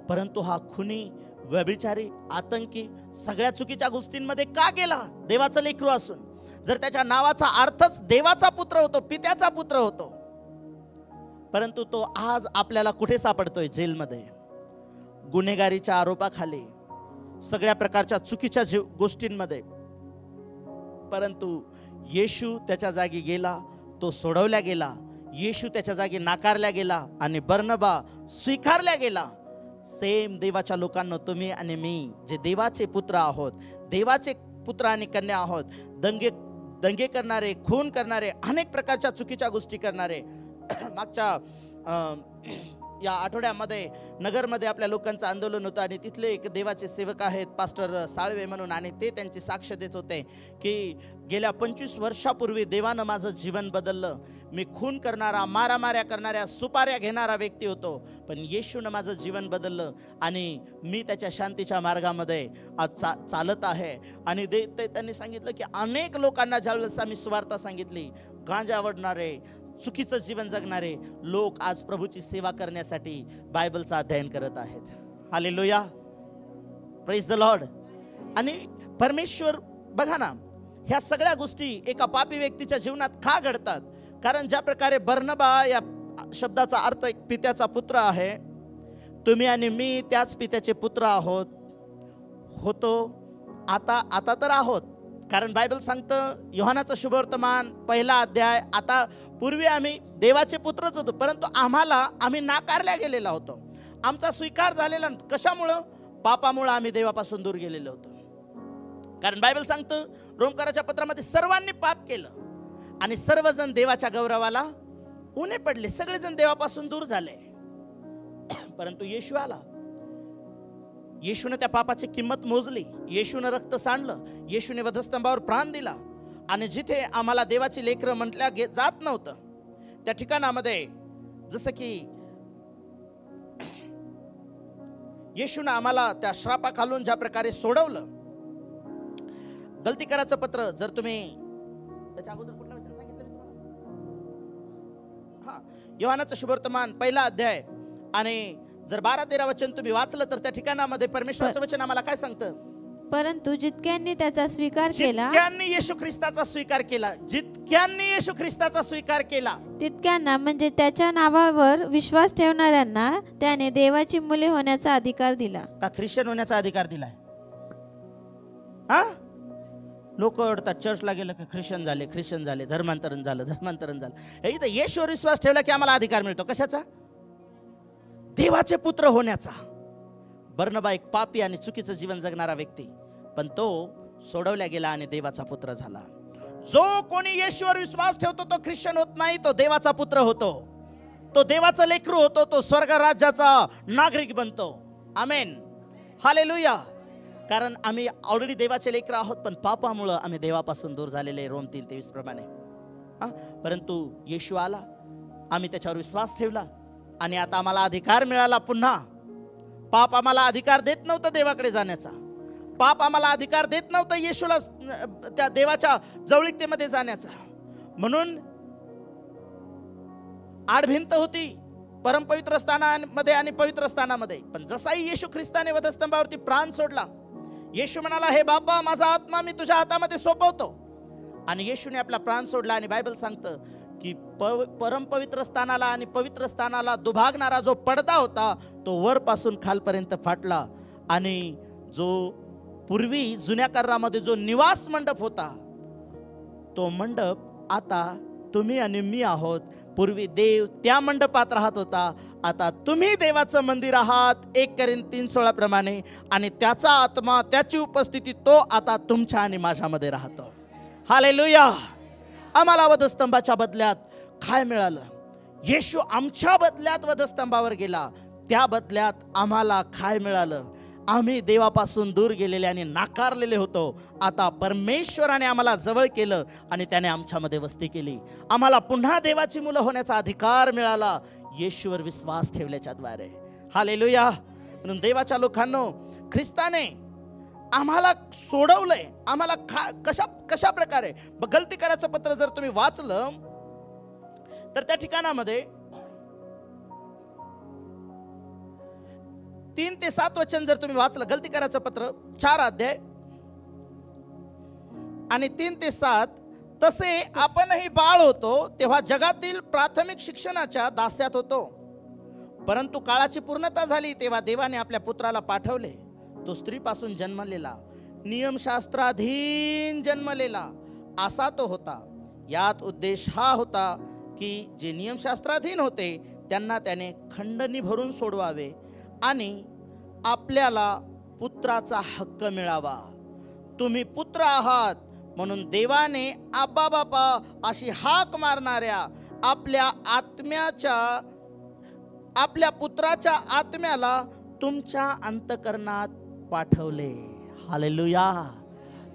S1: परंतु हा खुनी, व्यभिचारी, आतंकी, सगळ्या चुकीच्या गोष्टींमध्ये का गेला? देवाचं लेकरू असून. जर त्याच्या नावाचा अर्थच देवाचा पुत्र होतो, पित्याचा पुत्र होतो, परंतु तो आज आपल्याला कुठे सापडतोय? जेलमध्ये, गुन्हेगारीच्या आरोपाखाली, सगळ्या प्रकारच्या चुकीच्या गोष्टींमध्ये. परंतु येशू त्याच्या जागी गेला, तो सोडवल्या गेला. येशू त्याच्या जागी नाकारल्या गेला आणि बर्नबा स्वीकारल्या गेला. सेम देवाच्या लोकांना, तुम्ही आणि मी जे देवाचे पुत्र आहोत, देवाचे पुत्र आणि कन्या आहोत, दंगे करणारे, खून करणारे, अनेक प्रकारच्या चुकीच्या गोष्टी करणारे. मागच्या या आठवड्यामध्ये नगरमध्ये आपल्या लोकांचं आंदोलन होतं आणि तिथले एक देवाचे सेवक आहेत पास्टर साळवे म्हणून, आणि ते त्यांची साक्ष देत होते की गेल्या 25 वर्षापूर्वी देवानं माझं जीवन बदललं. मी खून करणारा, मारामाऱ्या करणाऱ्या, सुपाऱ्या घेणारा व्यक्ती होतो, पण येशूनं माझं जीवन बदललं आणि मी त्याच्या शांतीच्या मार्गामध्ये आज चालत आहे. आणि त्यांनी सांगितलं की अनेक लोकांना ज्यावेळेस आम्ही सुवार्ता सांगितली, गांजा आवडणारे, चुकीचं जीवन जगणारे लोक आज प्रभूची सेवा करण्यासाठी बायबलचं अध्ययन करत आहेत. Hallelujah, praise the Lord. आणि परमेश्वर बघा ना, ह्या सगळ्या गोष्टी एका पापी व्यक्तीच्या जीवनात का घडतात? कारण ज्या प्रकारे बर्नबा या शब्दाचा अर्थ एक पित्याचा पुत्र आहे, तुम्ही आणि मी त्याच पित्याचे पुत्र होतो, आता तर आहोत. कारण बायबल सांगतं, योहानाचं शुभवर्तमान 1 अध्याय, आता पूर्वी आम्ही देवाचे पुत्रच होतो, परंतु आम्ही नाकारल्या गेलेला होतो. आमचा स्वीकार झालेला. कशामुळं? पापामुळं आम्ही देवापासून दूर गेलेलो होतो. कारण बायबल सांगतं रोमकराच्या पत्रामध्ये, सर्वांनी पाप केलं आणि सर्वजण देवाच्या गौरवाला उणे पडले. सगळेजण देवापासून दूर झाले. परंतु येशू आला. येशूने त्या पापाची किंमत मोजली. येशूने रक्त सांडलं. येशूने वधस्तंभावर प्राण दिला. आणि जिथे आम्हाला देवाची लेकरं म्हटल्या जात नव्हतं, त्या ठिकाणामध्ये जसं की येशूने आम्हाला त्या श्रापाखालून ज्या प्रकारे सोडवलं. गलतीकराचं पत्र, जर तुम्ही त्याच्या अगोदर कुठला वचन सांगितलं मी तुम्हाला? योहानाचं शुभवर्तमान 1 अध्याय आणि जर 12-13 वचन तुम्ही वाचलं तर त्या ठिकाणामध्ये परमेश्वराचं वचन आम्हाला काय सांगतं?
S2: परंतु जितक्यांनी त्याचा स्वीकार केला,
S1: जितक्यांनी येशू ख्रिस्ताचा स्वीकार केला, जितक्यांनी येशू ख्रिस्ताचा स्वीकार केला, तितक्यांना
S2: म्हणजे त्याच्या नावावर विश्वास ठेवणाऱ्यांना त्याने देवाची मुले होण्याचा अधिकार दिला.
S1: का ख्रिश्चन होण्याचा अधिकार दिलाय? हा, लोक ओढतात, चर्चला गेलं की ख्रिश्चन झाले, धर्मांतरण झालं. इथं येशूवर विश्वास ठेवला की आम्हाला अधिकार मिळतो. कशाचा? देवाचे पुत्र होण्याचा. बर्नबा एक पापी आणि चुकीचं जीवन जगणारा व्यक्ती, पण तो सोडवल्या गेला आणि देवाचा पुत्र झाला. जो कोणी येशूवर विश्वास ठेवतो तो ख्रिश्चन होत नाही, तो देवाचा पुत्र होतो, तो देवाचा लेकरू होतो, तो स्वर्ग राज्याचा नागरिक बनतो. आमेन, हालेलुया. कारण आम्ही ऑलरेडी देवाचे लेकरं आहोत, पण पापामुळं आम्ही देवापासून दूर झालेले, रोम 3:23 प्रमाणे. परंतु येशू आला, आम्ही त्याच्यावर विश्वास ठेवला आणि आता आम्हाला अधिकार मिळाला. पुन्हा पाप आम्हाला अधिकार देत नव्हतं देवाकडे जाण्याचा. पाप आम्हाला अधिकार देत नव्हतं येशूला त्या देवाच्या जवळीकतेमध्ये जाण्याचा. म्हणून आडभिंत होती परमपवित्र स्थानामध्ये आणि पवित्र स्थानामध्ये. पण जसाही येशू ख्रिस्ताने वधस्तंभावरती प्राण सोडला, येशू म्हणाला, हे बाबा, माझा आत्मा मी तुझ्या हातामध्ये सोपवतो. आणि येशूने आपला प्राण सोडला. आणि बायबल सांगतं की परमपवित्र स्थानाला आणि पवित्र स्थानाला दुभागणारा जो पडदा होता तो वरपासून खालपर्यंत फाटला. आणि जो पूर्वी जुन्या करारामध्ये जो निवास मंडप होता, तो मंडप आता तुम्ही आणि मी आहोत. पूर्वी देव त्या मंडपात राहत होता, आता तुम्ही देवाचं मंदिर आहात 1 कोरिन्थी 3:16 प्रमाणे. आणि त्याचा आत्मा, त्याची उपस्थिती, तो आता तुमच्या आणि माझ्यामध्ये राहतो. हालेलुया. आम्हाला वधस्तंभाच्या बदल्यात काय मिळालं? येशू आमच्या बदल्यात वधस्तंभावर गेला. त्या बदल्यात आम्हाला काय मिळालं? आम्ही देवापासून दूर गेलेले आणि नाकारलेले होतो. आता परमेश्वराने आम्हाला जवळ केलं आणि त्याने आमच्यामध्ये वस्ती केली. आम्हाला पुन्हा देवाची मुलं होण्याचा अधिकार मिळाला येशूवर विश्वास ठेवल्याच्या द्वारे. हालेलुया. म्हणून देवाच्या लोकांनो, ख्रिस्ताने आम्हाला सोडवलंय. आम्हाला कशा प्रकारे? गलती करायचं पत्र जर तुम्ही वाचलं तर त्या ठिकाणामध्ये 3 ते 7 वचन जर तुम्ही वाचलं, गलती करायचं पत्र 4 अध्याय आणि 3 ते 7, तसे आपणही बाळ होतो तेव्हा जगातील प्राथमिक शिक्षणाच्या दास्यात होतो. परंतु काळाची पूर्णता झाली तेव्हा देवाने आपल्या पुत्राला पाठवले. तो स्त्रीपासून जन्मलेला, नियमशास्त्राधीन जन्मलेला असा तो होता. यात उद्देश हा होता की जे नियमशास्त्राधीन होते त्यांना त्याने खंडणी भरून सोडवावे आणि आपल्याला पुत्राचा हक्क मिळावा. तुम्ही पुत्र आहात म्हणून देवाने आबा बापा अशी हाक मारणाऱ्या आपल्या पुत्राच्या आत्म्याला तुमच्या अंतःकरणात पाठवले. हालेलुया.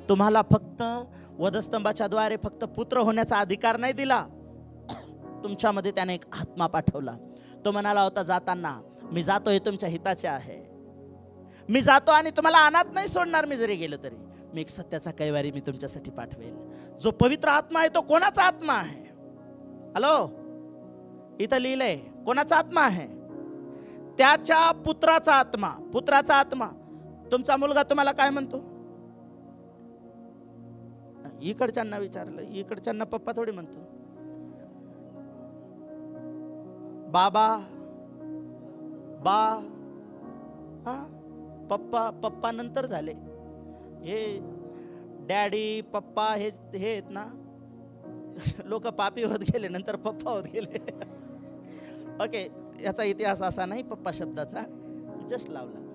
S1: तुम्हाला फक्त वधस्तंभाच्या द्वारे फक्त पुत्र होण्याचा अधिकार नाही दिला, तुमच्यामध्ये त्याने एक आत्मा पाठवला. तो म्हणाला होता जाताना, मी जातो हे तुमच्या हिताचे आहे. मी जातो आणि तुम्हाला अनाथ नाही सोडणार. मी जरी गेलो तरी मी एक सत्याचा कैवारी मी तुमच्यासाठी पाठवेल. जो पवित्र आत्मा आहे तो कोणाचा आत्मा आहे? हॅलो, इथं लिहिलंय कोणाचा आत्मा आहे? त्याच्या पुत्राचा आत्मा. पुत्राचा आत्मा. तुमचा मुलगा तुम्हाला काय म्हणतो? इकडच्यांना विचारलं, इकडच्यांना पप्पा थोडी म्हणतो. बाबा, बा, हा, पप्पा. पप्पा नंतर झाले. हे डॅडी पप्पा हे आहेत ना, लोक पापी होत गेले, नंतर पप्पा होत गेले. ओके, याचा इतिहास असा नाही पप्पा शब्दाचा, जस्ट लावला.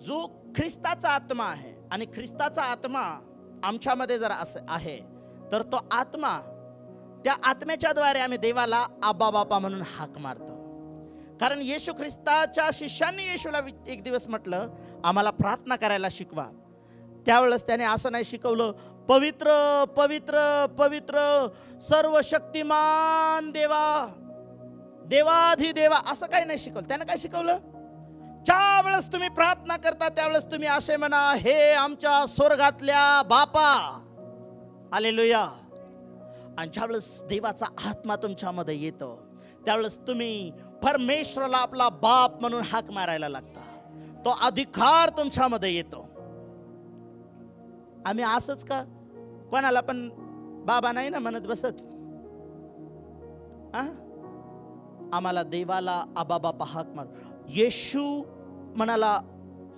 S1: जो ख्रिस्ताचा आत्मा आहे आणि ख्रिस्ताचा आत्मा आमच्यामध्ये जर असं आहे तर तो आत्मा, त्या आत्म्याच्या द्वारे आम्ही देवाला आबा बापा म्हणून हाक मारतो. कारण येशू ख्रिस्ताच्या शिष्यांनी येशूला एक दिवस म्हटलं, आम्हाला प्रार्थना करायला शिकवा. त्यावेळेस त्याने असं नाही शिकवलं, पवित्र पवित्र पवित्र सर्व शक्तिमान देवा, देवाधिदेवा, असं काही नाही शिकवलं. त्याने काय शिकवलं? ज्या वेळेस तुम्ही प्रार्थना करता त्यावेळेस तुम्ही असे म्हणा, हे आमच्या स्वर्गातल्या बापा. हालेलुया. आणि ज्यावेळेस देवाचा आत्मा तुमच्यामध्ये येतो त्यावेळेस तुम्ही परमेश्वराला आपला बाप म्हणून हाक मारायला लागता. तो अधिकार तुमच्यामध्ये येतो. आम्ही असंच का कोणाला पण बाबा नाही ना म्हणत बसत? आम्हाला देवाला आबा बापा हाक मार. येशू म्हणाला,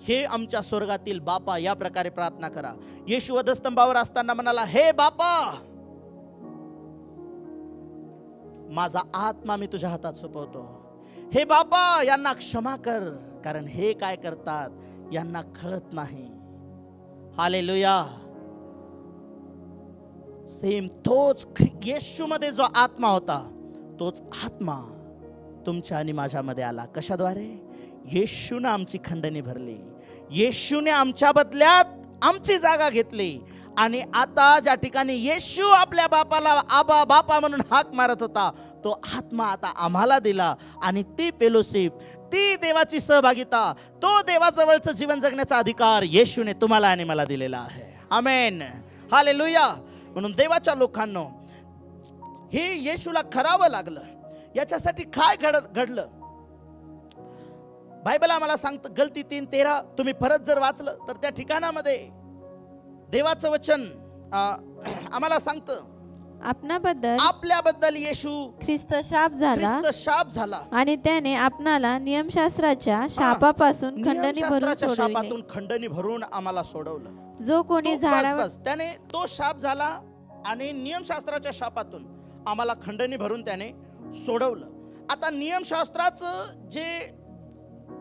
S1: हे आमच्या स्वर्गातील बापा, या प्रकारे प्रार्थना करा. येशू वधस्तंभावर असताना म्हणाला, हे बापा, माझा आत्मा मी तुझ्या हातात सोपवतो. हे बापा, यांना क्षमा कर, कारण हे काय करतात यांना कळत नाही. हालेलुया. सेम तोच येशूमध्ये जो आत्मा होता तोच आत्मा तुमच्या आणि माझ्यामध्ये आला. कशाद्वारे? येशूने आमची खंडणी भरली. येशूने आमच्या बदल्यात आमची जागा घेतली. आणि आता ज्या ठिकाणी येशू आपल्या बापाला आबा बापा म्हणून हाक मारत होता, तो आत्मा आता आम्हाला दिला. आणि ती फेलोशिप, ती देवाची सहभागिता, तो देवाजवळचं जीवन जगण्याचा अधिकार येशूने तुम्हाला आणि मला दिलेला आहे. आमेन. हालेलुया. म्हणून देवाच्या लोकांनो, हे येशूला करावं लागलं. याच्यासाठी काय घडलं? बायबल आम्हाला सांगतं, गलती 3:13 तुम्ही परत जर वाचलं तर त्या ठिकाणामध्ये देवाचं वचन आम्हाला सांगतं, आपल्याबद्दल येशू
S2: ख्रिस्त शाप झाला आणि त्याने आपणाला नियमशास्त्राच्या शापापासून
S1: खंडणी भरून आम्हाला सोडवलं.
S2: जो कोणी झाडावर,
S1: त्याने तो शाप झाला आणि नियमशास्त्राच्या शापातून आम्हाला खंडणी भरून त्याने सोडवलं. आता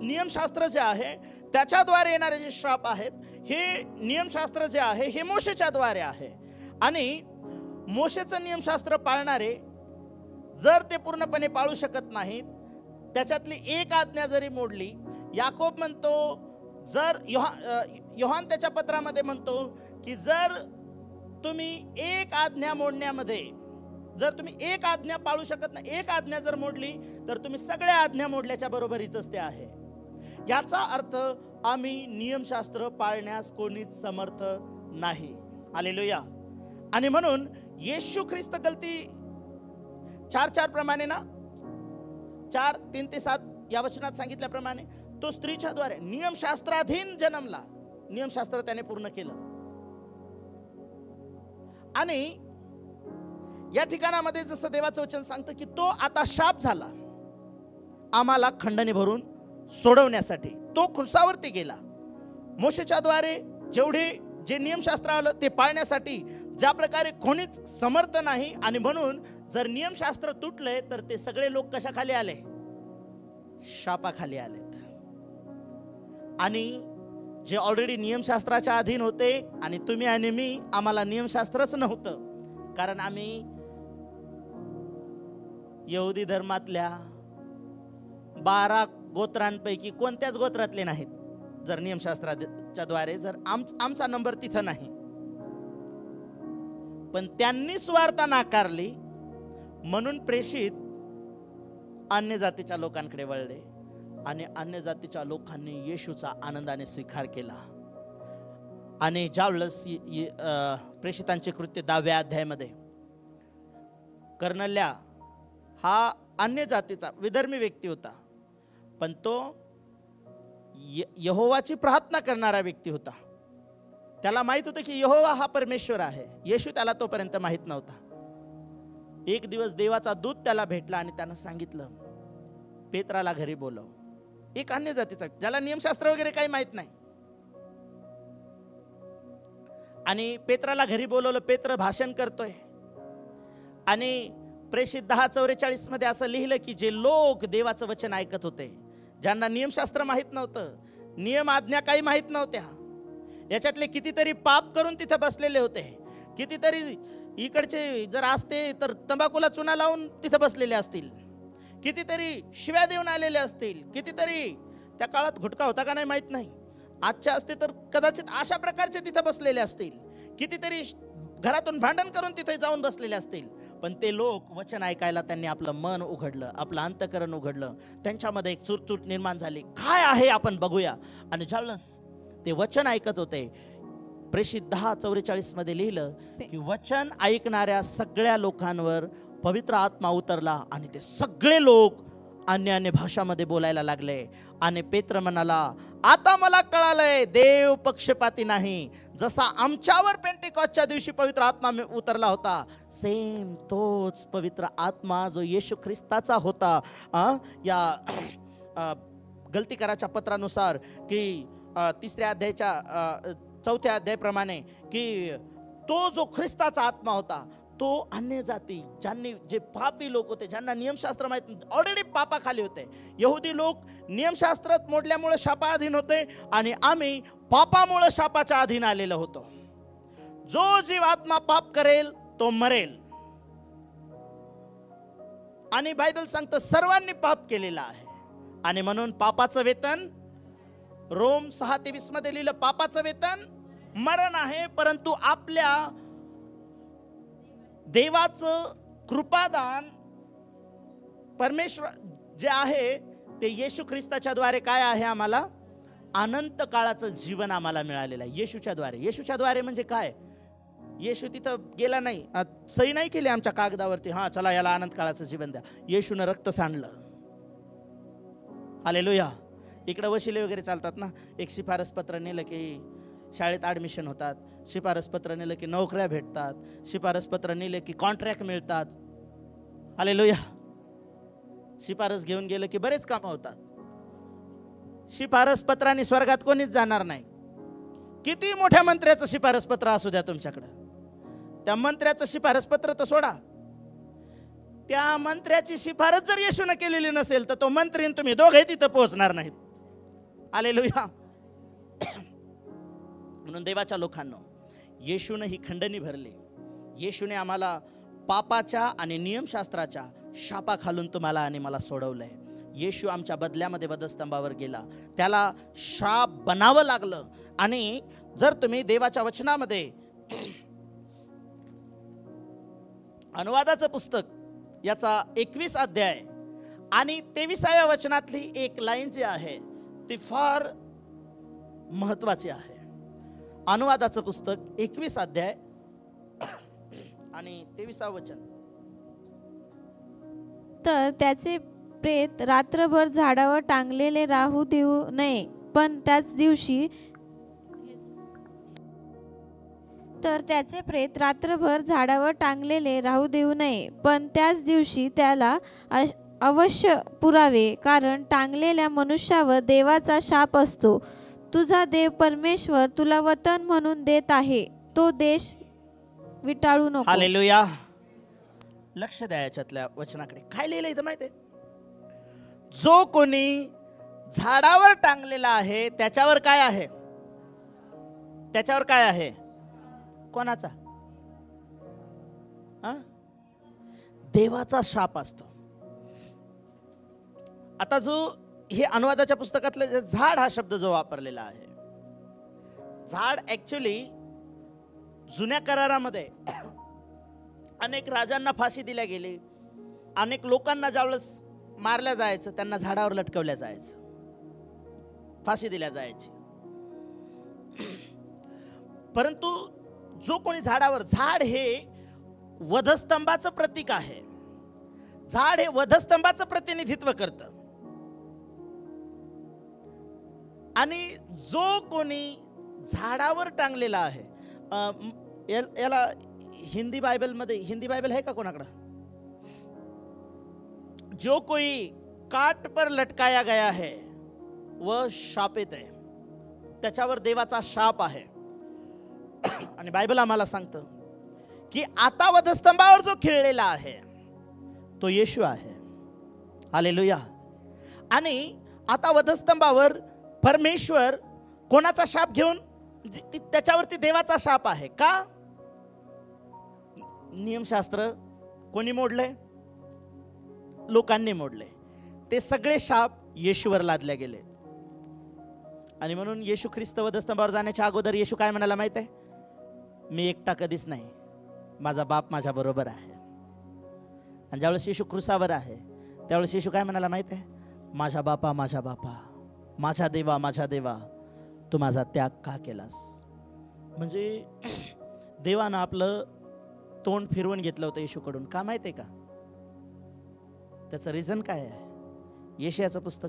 S1: नियमशास्त्र जे आहे त्याच्याद्वारे येणारे जे श्राप आहेत, हे नियमशास्त्र जे आहे हे मोशेच्या द्वारे आहे. आणि मोशेचं नियमशास्त्र पाळणारे जर ते पूर्णपणे पाळू शकत नाहीत, त्याच्यातली एक आज्ञा जरी मोडली, याकोब म्हणतो, जर योहान त्याच्या पत्रामध्ये म्हणतो की जर तुम्ही एक आज्ञा मोडण्यामध्ये, जर तुम्ही एक आज्ञा पाळू शकत नाही, एक आज्ञा जर मोडली तर तुम्ही सगळ्या आज्ञा मोडल्याच्या बरोबरीच ते आहे. याचा अर्थ आम्ही नियमशास्त्र पाळण्यास कोणीच समर्थ नाही. हालेलुया. आणि म्हणून येशू ख्रिस्त गलती 4:4 प्रमाणे ना, 4:3-7 या वचनात सांगितल्याप्रमाणे तो स्त्रीच्या द्वारे नियमशास्त्राधीन जन्मला. नियमशास्त्र त्याने पूर्ण केलं. आणि या ठिकाणामध्ये जसं देवाचं वचन सांगतं की तो आता शाप झाला आम्हाला खंडणी भरून सोडवण्यासाठी. तो क्रुसावरती गेला. मोशेच्या द्वारे जे नियमशास्त्र आलं ते पाळण्यासाठी ज्या प्रकारे कोणीच समर्थ नाही. आणि म्हणून जर नियमशास्त्र तुटले तर ते सगळे लोक कशाखाली आले? शापाखाली आलेत. आणि जे ऑलरेडी नियमशास्त्राच्या अधीन होते, आणि तुम्ही आणि मी, आम्हाला नियमशास्त्रच नव्हतं, कारण आम्ही यहुदी धर्मातल्या 12 गोत्रांपैकी कोणत्याच गोत्रातले नाहीत. जर नियमशास्त्राच्या द्वारे जर आमचा नंबर तिथं नाही, पण त्यांनी स्वार्थ नाकारली म्हणून प्रेषित अन्य जातीच्या लोकांकडे वळले. आणि अन्य जातीच्या लोकांनी येशूचा आनंदाने स्वीकार केला. आणि ज्यावेळेस प्रेषितांचे कृत्य 10व्या अध्यायामध्ये कर्नेल्या हा अन्य जातीचा विधर्मी व्यक्ती होता, पण तो यहोवाची प्रार्थना करणारा व्यक्ती होता. त्याला माहित होतं की यहोवा हा परमेश्वर आहे. येशू त्याला तोपर्यंत माहित नव्हता. एक दिवस देवाचा दूत त्याला भेटला आणि त्यानं सांगितलं, पेत्राला घरी बोलव. एक अन्य जातीचा, ज्याला नियमशास्त्र वगैरे काही माहित नाही. आणि पेत्राला घरी बोलवलं. पेत्र भाषण करतोय. आणि प्रेषित 10:44 मध्ये असं लिहिलं की जे लोक देवाचं वचन ऐकत होते, ज्यांना नियमशास्त्र माहित नव्हतं, नियम आज्ञा काही माहित नव्हत्या, याच्यातले कितीतरी पाप करून तिथे बसलेले होते. कितीतरी इकडचे जर असते तर तंबाखूला चुना लावून तिथे बसलेले असतील. कितीतरी शिव्या देऊन आलेले असतील. कितीतरी, त्या काळात गुटखा होता का नाही माहित नाही, आजच्या असते तर कदाचित अशा प्रकारचे तिथे बसलेले असतील. कितीतरी घरातून भांडण करून तिथे जाऊन बसलेले असतील. पण ते लोक वचन ऐकायला त्यांनी आपलं मन उघडलं, आपलं अंतःकरण उघडलं. त्यांच्यामध्ये एक चुरचूट निर्माण झाली, काय आहे आपण बघूया. आणि ज्यावेळेस ते वचन ऐकत होते, प्रेषित 10:44 मध्ये लिहिलं की वचन ऐकणाऱ्या सगळ्या लोकांवर पवित्र आत्मा उतरला आणि ते सगळे लोक अन्य अन्य भाषामध्ये बोलायला लागले. आणि पेत्र म्हणाला, आता मला कळालंय देव पक्षपाती नाही. जसा आमच्यावर पेंटेकॉस्टच्या दिवशी पवित्र आत्मा उतरला होता, सेम तोच पवित्र आत्मा जो येशू ख्रिस्ताचा होता. या गलतीकाराच्या पत्रानुसार की 3ऱ्या अध्यायाच्या 4थ्या अध्यायाप्रमाणे की तो जो ख्रिस्ताचा आत्मा होता तो अन्य जाती, ज्यांनी, जे पापी लोक होते, ज्यांना नियमशास्त्र माहित, ऑलरेडी पापाखाली होते. यहुदी लोक नियमशास्त्र मोडल्यामुळे शापाधीन होते आणि आम्ही पापामुळे शापाच्या अधीन आलेलो होतो. जो जीव आत्मा पाप करेल तो मरेल. आणि बायबल सांगतं सर्वांनी पाप केलेला आहे. आणि म्हणून पापाचं वेतन, रोम 6:23 मध्ये लिहिलं, पापाचं वेतन मरण आहे. परंतु आपल्या देवाचं कृपादान परमेश्वर जे आहे ते येशू ख्रिस्ताच्या द्वारे काय आहे? आम्हाला अनंत काळाचं जीवन आम्हाला मिळालेलं आहे येशूच्या द्वारे. येशूच्या द्वारे म्हणजे काय? येशू तिथं गेला नाही, सही नाही केली आमच्या कागदावरती, हा चला याला अनंत काळाचं जीवन द्या. येशूनं रक्त सांडलं. हालेलुया. इकडं वशिले वगैरे चालतात ना, एक शिफारस पत्र नेलं की शाळेत ॲडमिशन होतात, शिफारस पत्र नेलं की नोकऱ्या भेटतात, शिफारस पत्र नेलं की कॉन्ट्रॅक्ट मिळतात. हालेलुया. शिफारस घेऊन गेलं की बरेच कामं होतात. शिफारस पत्राने स्वर्गात कोणीच जाणार नाही. किती मोठ्या मंत्र्याचं शिफारस पत्र असू द्या तुमच्याकडं, त्या मंत्र्याचं शिफारस पत्र तर सोडा, त्या मंत्र्याची शिफारस जर येशूने केलेली नसेल तर तो मंत्री आणि तुम्ही दोघे तिथं पोहोचणार नाहीत. हालेलुया. म्हणून देवाच्या लोकांनो, येशूने ही खंडणी भरली. येशूने आम्हाला पापाच्या आणि नियमशास्त्राच्या शापाखालून तुम्हाला आणि मला सोडवलंय. येशू आमच्या बदल्यामध्ये वधस्तंभावर गेला, त्याला शाप बनावं लागलं. आणि जर तुम्ही देवाच्या वचनामध्ये अनुवादाचं पुस्तक याचा 21 अध्याय आणि 23व्या वचनातली एक लाईन जी आहे ती फार महत्वाची आहे. अनुवादाचं पुस्तक 21 अध्याय आणि 23वं वचन.
S2: तर त्याचे प्रेत रात्रभर झाडावर टांगलेले राहू देऊ नये, पण त्याच दिवशी त्याला अवश्य पुरावे, कारण टांगलेल्या मनुष्यावर देवाचा शाप असतो. तुझा देव परमेश्वर तुला वतन म्हणून देत आहे, तो देश विटाळू नको.
S1: हालेलुया. लक्ष द्या याच्यातल्या वचनाकडे. काय लिहिलंय इथं माहिती आहे? जो कोणी झाडावर टांगलेला आहे त्याच्यावर काय आहे? त्याच्यावर काय आहे? कोणाचा? देवाचा शाप असतो. आता जो हे अनुवादाच्या पुस्तकातलं झाड हा शब्द जो वापरलेला आहे, झाड ऍक्च्युली जुन्या करारामध्ये अनेक राजांना फाशी दिल्या गेली, अनेक लोकांना ज्यावेळेस मारल्या जायचं त्यांना झाडावर लटकवल्या जायचं, फाशी दिल्या जायची. परंतु जो कोणी झाडावर, झाड हे वधस्तंभाचं प्रतीक आहे. झाड हे वधस्तंभाचं प्रतिनिधित्व करतं. आणि जो कोणी झाडावर टांगलेला आहे, याला हिंदी बाइबलमध्ये, हिंदी बाइबल है का कोणाकडं? जो कोई काट पर लटकाया गया है वह शापित है, त्याच्यावर देवाचा शाप आहे. आणि बायबल आम्हाला सांगतं की आता वधस्तंभावर जो खिळलेला आहे तो येशू आहे. हालेलुया. आणि आता वधस्तंभावर परमेश्वर कोणाचा शाप घेऊन, त्याच्यावरती देवाचा शाप आहे का? नियमशास्त्र कोणी मोडले? लोकांनी मोडले. ते सगळे शाप येशूवर लादले गेले. आणि म्हणून येशू ख्रिस्त वधस्तंभावर जाण्याच्या अगोदर येशू काय म्हणाला माहित आहे? मी एकटा कधीच नाही, माझा बाप माझ्या बरोबर आहे. आणि ज्यावेळेस येशू क्रुसावर आहे त्यावेळेस येशू काय म्हणाला माहित आहे? माझ्या बापा, माझ्या बापा, माझ्या देवा, माझ्या देवा, तू माझा त्याग का केलास? म्हणजे देवानं आपलं तोंड फिरवून घेतलं होतं येशूकडून. का माहित आहे का? त्याचं रिझन काय आहे? येशयाचं पुस्तक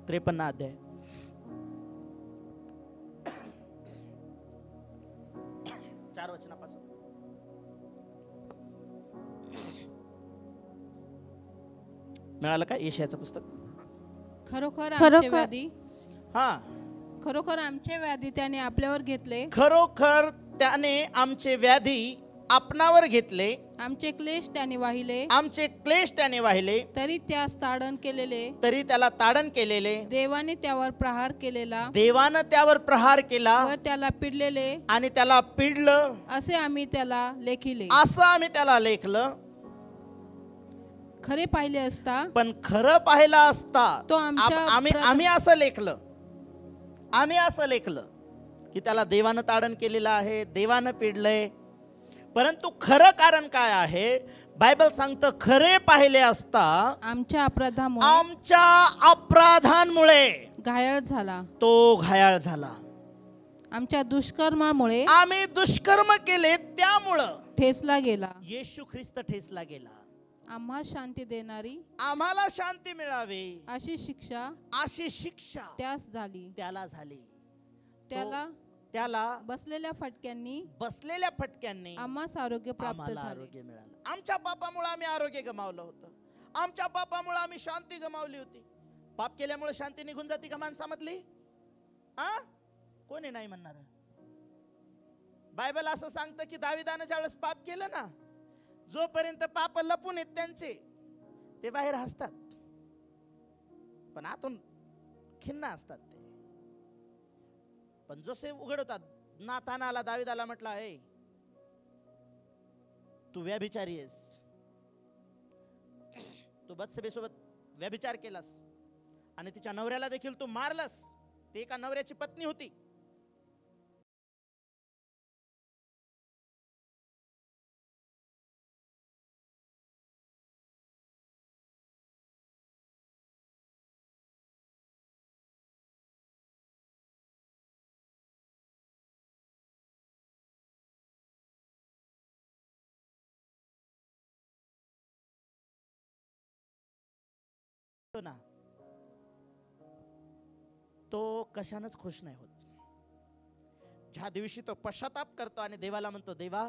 S1: 53 अध्याय 4 वचनापासून. मिळालं का? येशयाचं पुस्तक.
S3: खरोखर आमचे व्याधी त्याने आपल्यावर घेतले.
S1: खरोखर त्याने आमचे व्याधी आपणावर घेतले.
S3: आमचे क्लेश त्याने वाहिले.
S1: आमचे क्लेश त्याने वाहिले.
S3: तरी त्यास ताडण केलेले.
S1: तरी त्याला ताडण केलेले.
S3: देवाने त्यावर प्रहार केलेला.
S1: देवानं त्यावर प्रहार केला.
S3: व त्याला पिडलेले.
S1: आणि त्याला पिडलं.
S3: असे आम्ही त्याला लेखिले.
S1: असं आम्ही त्याला लेखलं.
S3: खरे पाहिले असता,
S1: पण खरं पाहिला असता
S3: तो
S1: आम्ही असं लेखलं. आम्ही असं लेखलं की त्याला देवानं ताडण केलेलं आहे, देवानं पिडलंय. परंतु खरं कारण काय आहे? बायबल सांगतं खरे पाहिले असता
S3: आमच्या
S1: अपराधांमुळे
S3: घायाळ झाला.
S1: तो घायाळ झाला.
S3: आमच्या दुष्कर्मामुळे
S1: आम्ही दुष्कर्म केले त्यामुळं
S3: ठेचला गेला.
S1: येशू ख्रिस्त ठेचला गेला.
S3: आम्हा शांती देणारी,
S1: आम्हाला शांती मिळावी
S3: अशी शिक्षा
S1: त्यास झाली, त्याला झाली. त्याला
S3: बसलेल्या
S1: फटक्यांनी
S3: आम्हास आरोग्य प्राप्त झाले.
S1: आरोग्य मिळालं. आमच्या पापामुळे आम्ही आरोग्य गमावलं होतं. आमच्या पापामुळे आम्ही शांती गमावली होती. पाप केल्यामुळे शांती निघून जाते का माणसामधली? कोणी नाही म्हणणार. बायबल असं सांगतं की दाविदानं ज्यावेळेस पाप केलं ना, जोपर्यंत पाप लपून आहेत त्यांचे, ते बाहेर हसतात पण आतून खिन्न असतात ते. पण जसे उघड होतात, नातानाला दाविदाला म्हटलं, हे तू व्यभिचारी आहेस, तू बत्सबेसोबत व्यभिचार केलास आणि तिच्या नवऱ्याला देखील तू मारलास. ती एका नवऱ्याची पत्नी होती. ना तो कशानच खुश नाही होत. ज्या दिवशी तो पश्चाताप करतो आणि देवाला म्हणतो, देवा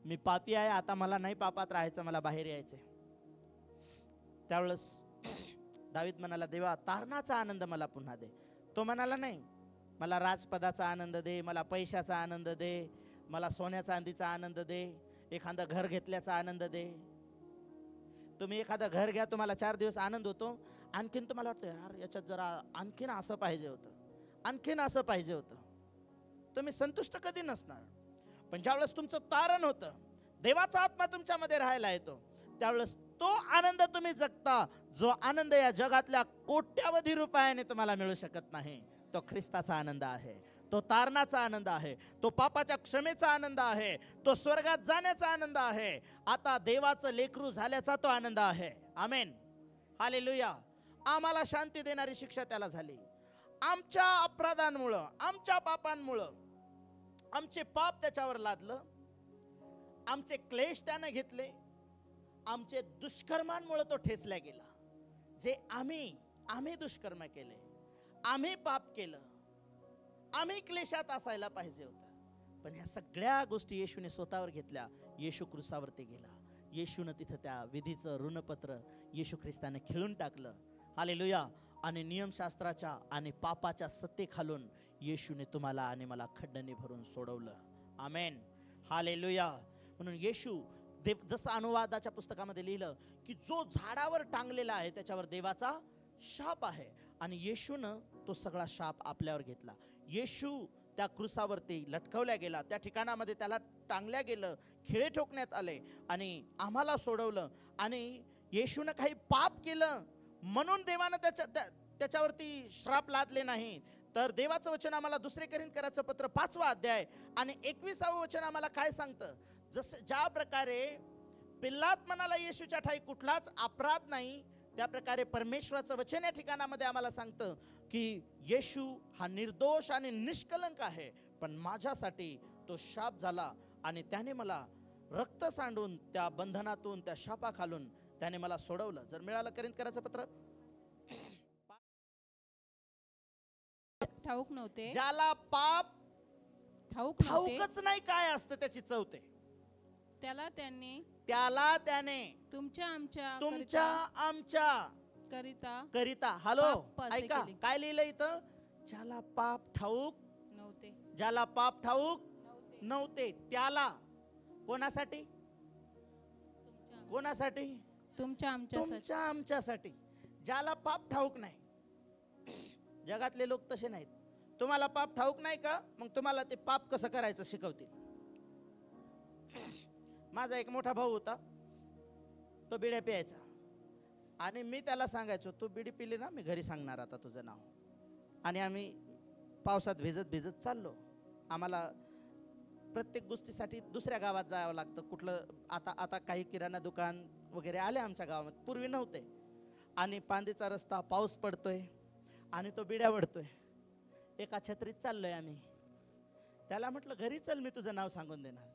S1: मी पापी आहे, आता मला नाही पापात राहायचं, मला बाहेर यायचंय, त्यावेळेस दावीद म्हणाला, देवा तारणाचा आनंद मला पुन्हा दे. तो म्हणाला, नाही मला राजपदाचा आनंद दे, मला पैशाचा आनंद दे, मला सोन्या चांदीचा आनंद दे, एखादं घर घेतल्याचा आनंद दे. तुम्ही एखादं घर घ्या, तुम्हाला 4 दिवस आनंद होतो, आणखीन तुम्हाला वाटतं यार याच्यात जरा आणखीन असं पाहिजे होतं, आणखीन असं पाहिजे होतं. तुम्ही संतुष्ट कधी नसणार. पण ज्यावेळेस तुमचं तारण होतं, देवाचा आत्मा तुमच्यामध्ये राहायला येतो, त्यावेळेस तो आनंद तुम्ही जगता, जो आनंद या जगातल्या कोट्यावधी रुपयाने तुम्हाला मिळू शकत नाही. तो ख्रिस्ताचा आनंद आहे, तो तारणाचा आनंद आहे, तो पापाच्या क्षमेचा आनंद आहे, तो स्वर्गात जाण्याचा आनंद आहे, आता देवाचं लेकरू झाल्याचा तो आनंद आहे. आमेन, हालेलुया. आम्हाला शांती देणारी शिक्षा त्याला झाली. आमच्या अपराधांमुळं, आमच्या पापांमुळं आमचे पाप त्याच्यावर लादलं, आमचे क्लेश त्याने घेतले, आमचे दुष्कर्मांमुळे तो ठेचला गेला. जे आम्ही दुष्कर्म केले, आम्ही पाप केलं, आम्ही क्लेशात असायला पाहिजे होतं, पण ह्या सगळ्या गोष्टी येशूने स्वतःवर घेतल्या. येशू क्रूसावरती गेला, येशूनं तिथं त्या विधीचं ऋणपत्र येशू ख्रिस्ताने खेळून टाकलं. हालेलुया. आणि नियमशास्त्राच्या आणि पापाच्या सत्तेखालून येशूने तुम्हाला आणि मला खड्ड्याने भरून सोडवलं. आमेन, हालेलुया. म्हणून येशू जसं अनुवादाच्या पुस्तकामध्ये लिहिलं की जो झाडावर टांगलेला आहे त्याच्यावर देवाचा शाप आहे, आणि येशूनं तो सगळा शाप आपल्यावर घेतला. येशू त्या क्रूसावरती लटकवल्या गेला, त्या ठिकाणामध्ये त्याला टांगल्या गेलं, खिळे ठोकण्यात आले आणि आम्हाला सोडवलं. आणि येशूनं काही पाप केलं म्हणून देवानं त्याच्यावरती श्राप लादले नाही. तर देवाचं वचन आम्हाला 2 कोरिंथीयराचं पत्र 5वा अध्याय आणि 21वे वचन आम्हाला काय सांगतं, जसं ज्या प्रकारे पिलात म्हणाला येशूच्या ठाई कुठलाच अपराध नाही, त्या प्रकारे परमेश्वराचं वचन या ठिकाणामध्ये आम्हाला सांगतं की येशू हा निर्दोष आणि निष्कलंक आहे, पण माझ्यासाठी तो शाप झाला आणि त्याने मला रक्त सांडून त्या बंधनातून, त्या शापाखालून त्याने मला सोडवलं. जर मिळालं कोरिंथीयराचं पत्र,
S3: ठाऊक नव्हते,
S1: ज्याला पाप
S3: ठाऊक नव्हते,
S1: ठाऊकच नाही काय असतं त्याची चवते,
S3: त्याला
S1: त्याने
S3: तुमच्या
S1: आमच्या करिता हॅलो
S3: पाप असे
S1: ऐका
S3: केले.
S1: काय लिहिलं इथं, ज्याला पाप ठाऊक
S3: नव्हते,
S1: ज्याला पाप ठाऊक नव्हते त्याला, कोणासाठी, कोणासाठी,
S3: तुमच्या
S1: आमच्यासाठी. ज्याला पाप ठाऊक नाही. जगातले लोक तसे नाहीत. तुम्हाला पाप ठाऊक नाही का, मग तुम्हाला ते पाप कसं करायचं शिकवतील. माझा एक मोठा भाऊ होता, तो बिड्या प्यायचा आणि मी त्याला सांगायचो, तू बिडी पिली ना, मी घरी सांगणार आता तुझं नाव. आणि आम्ही पावसात भिजत चाललो. आम्हाला प्रत्येक गोष्टीसाठी दुसऱ्या गावात जावं लागतं. कुठलं आता काही किराणा दुकान वगैरे आले आमच्या गावामध्ये, पूर्वी नव्हते. आणि पांदीचा रस्ता, पाऊस पडतोय आणि तो बिड्या वडतोय. एका छत्रीत चाललोय आम्ही. त्याला म्हटलं घरी चल, मी तुझं नाव सांगून देणार.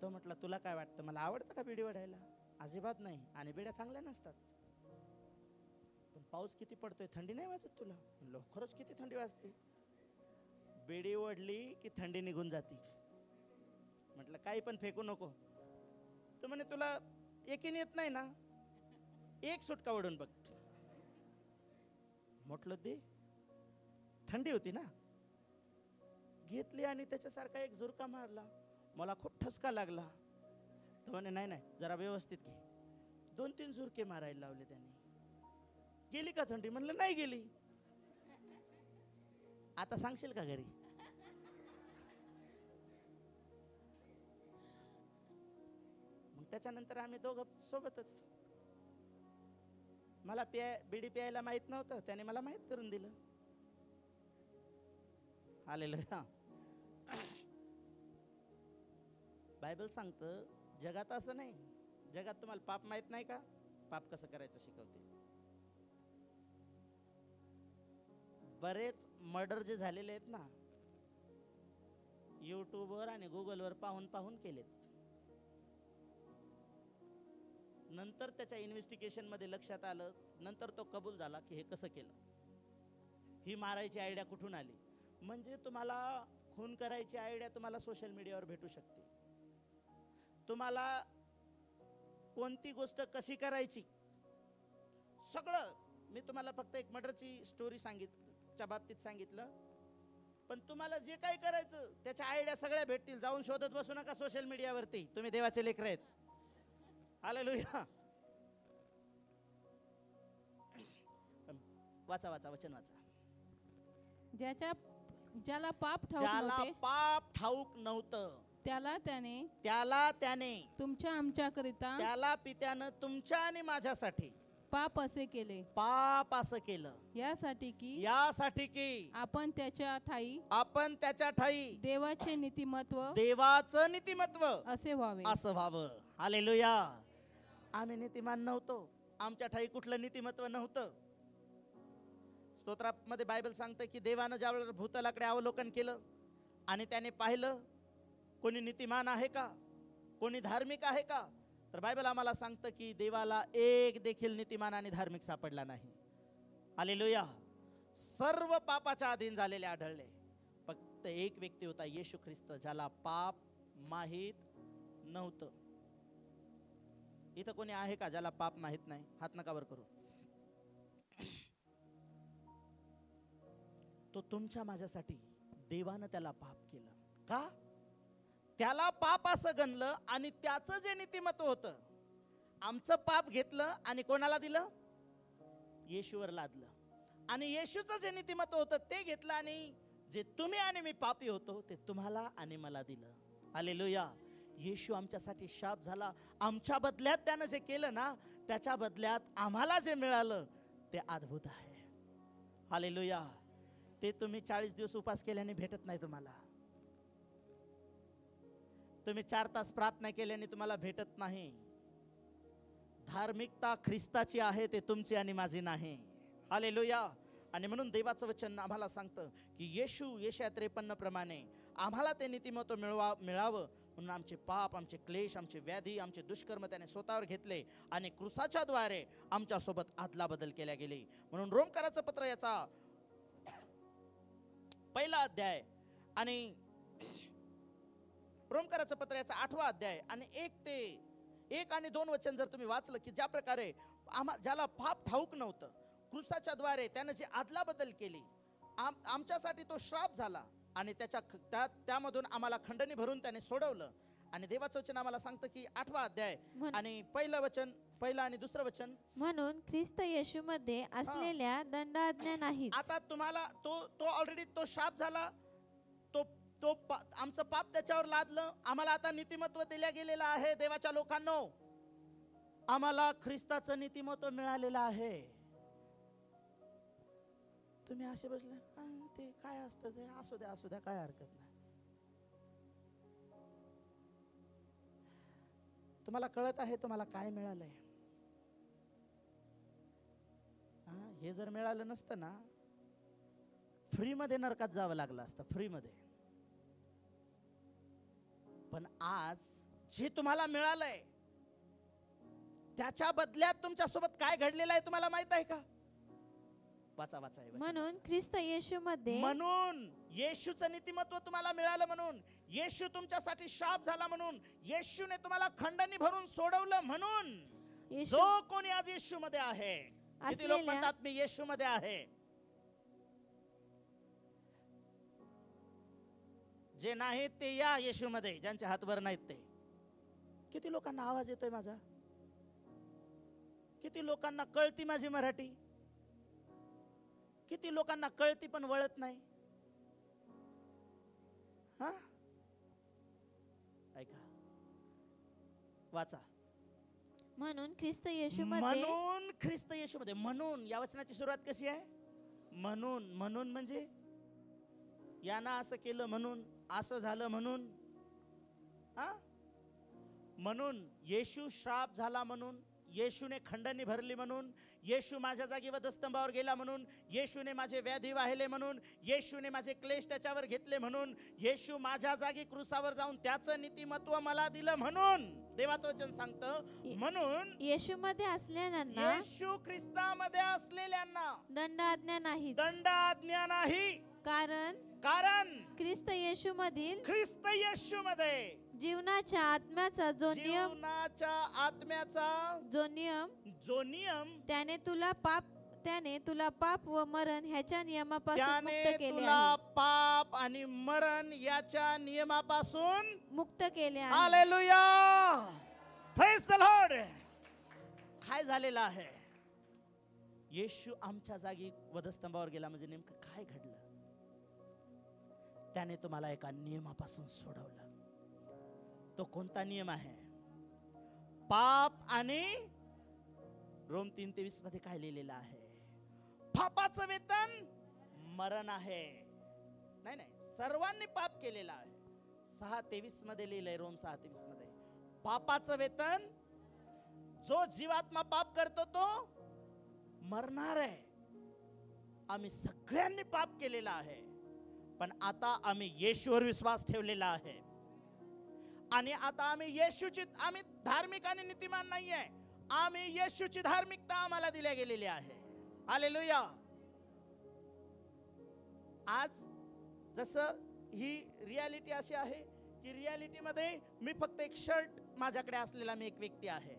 S1: तो म्हटलं तुला काय वाटतं, मला आवडतं का बिडी वडायला? अजिबात नाही, आणि बिड्या चांगल्या नसतात. पण पाऊस किती पडतोय, थंडी नाही वाजत तुला? म्हणलं खरंच किती थंडी वाजते. बिडी ओढली की थंडी निघून जाती. म्हटलं काही पण फेकू नको. तो म्हणे तुला एकीने येत नाही ना, एक सुटका ओढून बघ. म्हटलं दे. थंडी होती ना, घेतली आणि त्याच्यासारखा एक झुरका मारला. मला खूप ठसका लागला. तो म्हणे नाही जरा व्यवस्थित घे. 2-3 झुरके मारायला लावले त्यांनी. गेली का थंडी? म्हणलं नाही गेली. आता सांगशील का घरी? त्याच्यानंतर आम्ही दोघं सोबतच. मला बिडी प्यायला माहित नव्हतं, त्याने मला माहित करून दिलं. हालेलुया. बायबल सांगतं जगात असं नाही. जगात तुम्हाला पाप माहित नाही का? पाप कसं करायचं शिकवते. बरेच मर्डर जे झालेले आहेत ना, युट्यूबवर आणि गुगलवर पाहून पाहून केलेत. नंतर त्याच्या इन्व्हेस्टिगेशन मध्ये लक्षात आलं, नंतर तो कबूल झाला की हे कसं केलं. ही मारायची आयडिया कुठून आली? म्हणजे तुम्हाला खून करायची आयडिया तुम्हाला सोशल मीडियावर भेटू शकते. तुम्हाला कोणती गोष्ट कशी करायची सगळं. मी तुम्हाला फक्त एक मर्डरची स्टोरी च्या बाबतीत सांगितलं, पण तुम्हाला जे काही करायचं त्याच्या आयडिया सगळ्या भेटतील. जाऊन शोधत बसू नका सोशल मीडियावरती. तुम्ही देवाचे लेकरं आहेत. हालेलुया. वाचा वाचा वचन वाचा.
S3: ज्याला पाप ठाऊक
S1: ज्याला
S3: नव्हते
S1: पाप ठाऊक नव्हतं
S3: त्याला
S1: त्याने
S3: तुमच्या आमच्याकरिता
S1: त्याला पित्यानं तुमच्या आणि माझ्यासाठी
S3: पाप असे केले.
S1: पाप असं केलं
S3: यासाठी की
S1: आपण
S3: त्याच्या
S1: ठाई
S3: देवाचे नीतिमत्व
S1: देवाचं नीतिमत्व
S3: असे व्हावे.
S1: असं व्हावं. हालेलुया. आम्ही नीतिमान नव्हतो. आमच्या ठाई कुठलं नीतिमत्व नव्हतं. स्तोत्रामध्ये बायबल सांगतं की देवानं ज्यावेळेला भूतलाकडे अवलोकन केलं आणि त्याने पाहिलं कोणी नीतिमान आहे का, कोणी धार्मिक आहे का, तर बायबल आम्हाला सांगतं की देवाला एक देखील नीतिमान आणि धार्मिक सापडला नाही. हालेलुया. सर्व पापाच्या अधीन झालेले आढळले. फक्त एक व्यक्ती होता, येशू ख्रिस्त, ज्याला पाप माहित नव्हतं. इथं कोणी आहे का ज्याला पाप माहित नाही? हात नका वर करू. तो तुमच्या माझ्यासाठी देवानं त्याला पाप केलं. का? त्याला पाप असं गणलं आणि त्याचं जे नीतिमत्व होतं, आमचं पाप घेतलं आणि कोणाला दिलं? येशूवर लादलं. आणि येशूचं जे नीतिमत्व होतं ते घेतलं आणि जे तुम्ही आणि मी पापी होतो ते तुम्हाला आणि मला दिलं. हालेलुया. येशू आमच्यासाठी शाप झाला. आमच्या बदल्यात त्यानं जे केलं ना, त्याच्या बदल्यात आम्हाला जे मिळालं ते अद्भुत आहे. हालेलुया. ते तुम्ही 40 दिवस उपास केल्याने भेटत नाही तुम्हाला. तुम्ही 4 तास प्रार्थना केल्याने तुम्हाला भेटत नाही. धार्मिकता ख्रिस्ताची आहे, ते तुमची आणि माझी नाही. हालेलुया. आणि म्हणून देवाचं वचन आम्हाला सांगतं की येशू यशाया 53 प्रमाणे आम्हाला ते नीतिमत्व मिळावं म्हणून आमचे पाप, आमचे क्लेश, आमचे व्याधी, आमचे दुष्कर्म त्याने स्वतःवर घेतले आणि क्रूसाच्या द्वारे आमच्या सोबत आदला बदल केल्या गेली. म्हणून रोमकराचं पत्र याचा 1 अध्याय आणि रोमकराचं पत्र याचा 8वा अध्याय आणि 1 आणि 2 वचन जर तुम्ही वाचलं की ज्या प्रकारे ज्याला पाप ठाऊक नव्हतं, क्रूसाच्या द्वारे त्यानं जी आदला बदल केली, आमच्यासाठी तो श्राप झाला आणि त्यामधून आम्हाला खंडणी भरून त्याने सोडवलं. आणि देवाचं वचन आम्हाला सांगतं की 8वा अध्याय आणि 1 आणि 2 वचन,
S2: म्हणून ख्रिस्त येशूमध्ये असलेल्या दंडाज्ञा नाही.
S1: आता तुम्हाला तो ऑलरेडी तो शाप झाला, तो आमचं पाप त्याच्यावर लादलं. आम्हाला आता नीतिमत्व दिल्या गेलेलं आहे. देवाच्या लोकांनो, आम्हाला ख्रिस्ताचं नीतिमत्व मिळालेलं आहे. तुम्ही असे बसले, ते काय असतं ते असू द्या काय हरकत नाही. तुम्हाला कळत आहे तुम्हाला काय मिळालंय? हे जर मिळालं नसतं ना, फ्री मध्ये नरकात जावं लागलं असतं, फ्री मध्ये. पण आज जे तुम्हाला मिळालंय त्याच्या बदल्यात तुमच्या सोबत काय घडलेलं आहे तुम्हाला माहित आहे का? वाचा
S2: म्हणून ख्रिस्त येशूमध्ये,
S1: म्हणून येशूचं नीतिमत्व तुम्हाला मिळालं, म्हणून येशू तुमच्यासाठी शाप झाला, म्हणून येशूने तुम्हाला खंडणी भरून सोडवलं. म्हणून जो कोणी आज येशू मध्ये आहे, किती लोक म्हणतात मी येशू मध्ये आहे? जे नाहीत ते या येशू मध्ये, ज्यांच्या हातवर नाहीत ते. किती लोकांना आवाज येतोय माझा? किती लोकांना कळती माझी मराठी? किती लोकांना कळती पण वळत नाही? ऐका, वाचा
S2: म्हणून ख्रिस्त येशूमध्ये
S1: म्हणून ख्रिस्त येशूमध्ये. म्हणून या वचनाची सुरुवात कशी आहे? म्हणून. म्हणून म्हणजे यानं असं केलं म्हणून, असं झालं म्हणून, हा? म्हणून येशू श्राप झाला म्हणून, येशूने खंडणी भरली म्हणून, येशू माझ्या जागी वधस्तंभावर गेला म्हणून, येशूने माझे व्याधी वाहिले म्हणून, येशूने माझे क्लेश त्याच्यावर घेतले म्हणून, येशू माझ्या जागी क्रूसावर जाऊन त्याचं नीतिमत्व मला दिलं म्हणून. देवाचं वचन सांगतं म्हणून
S2: येशूमध्ये असलेल्यांना
S1: येशू ख्रिस्तामध्ये असलेल्यांना
S2: दंड आज्ञा नाही,
S1: दंड आज्ञा नाही.
S2: कारण
S1: कारण
S2: ख्रिस्त येशूमधील
S1: ख्रिस्त येशूमध्ये
S2: जीवनाच्या आत्म्याचा
S1: जीवनाच्या आत्म्याचा
S2: जो नियम त्याने तुला पाप व मरण ह्याच्या नियमापासून
S1: त्याने
S2: मुक्त केले
S1: तुला
S2: आहे.
S1: पाप आणि मरण याच्या नियमापासून
S2: मुक्त केले आहे.
S1: Hallelujah, praise the Lord. काय झालेलं आहे? येशू आमच्या जागी वधस्तंभावर गेला म्हणजे नेमकं काय घडलं? त्याने तुम्हाला एका नियमापासून सोडवलं. तो कोणता नियम आहे? पाप आणि रोम 3:23 मध्ये काय लिहिलेलं आहे? पापाचं वेतन मरण आहे. नाही नाही, सर्वांनी पाप केलेलं आहे. 6:23 मध्ये लिहिलंय, रोम 6:23 मध्ये. पापाचं वेतन, जो जीवात्मा पाप करतो तो मरणार आहे. आम्ही सगळ्यांनी पाप केलेला आहे, पण आता आम्ही येशूवर विश्वास ठेवलेला आहे. आणि आता आम्ही धार्मिक आणि नीतिमान नाही आहे. आम्ही येशूची धार्मिकता आम्हाला दिल्या गेलेली आहे. हालेलुया. आज जसं ही रियालिटी अशी आहे की रियालिटीमध्ये मी फक्त एक शर्ट माझ्याकडे असलेला मी एक व्यक्ती आहे,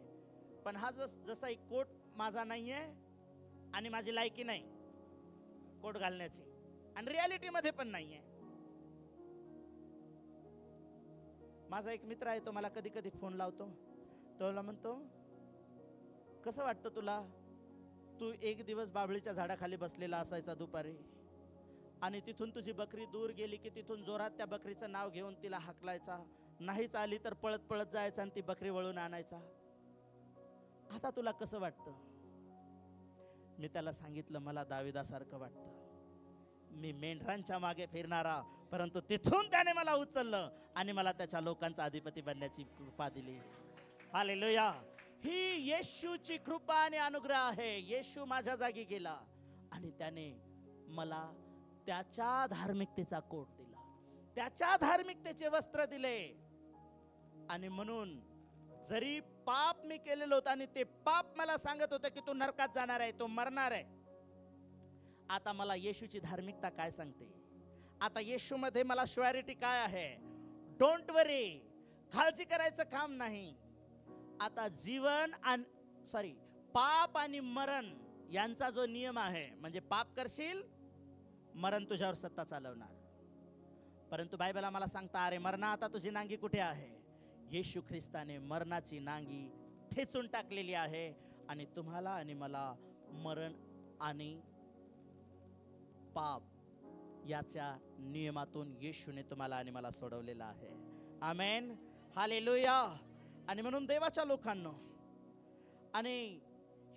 S1: पण हा जसा एक कोट माझा नाही आहे आणि माझी लायकी नाही कोट घालण्याची, आणि रियालिटीमध्ये पण नाही आहे. माझा एक मित्र आहे, तो मला कधी कधी फोन लावतो. तो मला म्हणतो, कसं वाटतं तुला? तू एक दिवस बाभळीच्या झाडाखाली बसलेला असायचा दुपारी, आणि तिथून तुझी बकरी दूर गेली की तिथून जोरात त्या बकरीचं नाव घेऊन तिला हाकलायचा, नाहीच आली तर पळत पळत जायचा आणि ती बकरी वळून आणायचा. आता तुला कसं वाटतं? मी त्याला सांगितलं, मला दाविदासारखं वाटतं. मी मेंढरांच्या मागे फिरणारा, परंतु तिथून त्याने मला उचललं आणि मला त्याच्या लोकांचा अधिपती बनण्याची कृपा दिली. हालेलुया. ही येशूची कृपा आणि अनुग्रह आहे. येशू माझ्या जागी गेला आणि त्याने मला त्याच्या धार्मिकतेचा कोट दिला, त्याच्या धार्मिकतेचे वस्त्र दिले. आणि म्हणून जरी पाप मी केलेलं होतं आणि ते पाप मला सांगत होतं की तू नरकात जाणार आहे, तो मरणार आहे, आता मला येशूची धार्मिकता काय सांगते? आता येशूमध्ये मला श्युअरिटी काय आहे? डोंट वरी, काळजी करायचं काम नाही. आता पाप आणि मरण यांचा जो नियम आहे, म्हणजे पाप करशील, मरण तुझ्यावर सत्ता चालवणार. परंतु बायबल आम्हाला सांगता, अरे मरणा, आता तुझी नांगी कुठे आहे? येशू ख्रिस्ताने मरणाची नांगी ठेचून टाकलेली आहे आणि तुम्हाला आणि मला मरण आणि पाप याच्या नियमातून येशूने तुम्हाला आणि मला सोडवलेला आहे. आमेन, हालेलुया. आणि म्हणून देवाच्या लोकांनो, आणि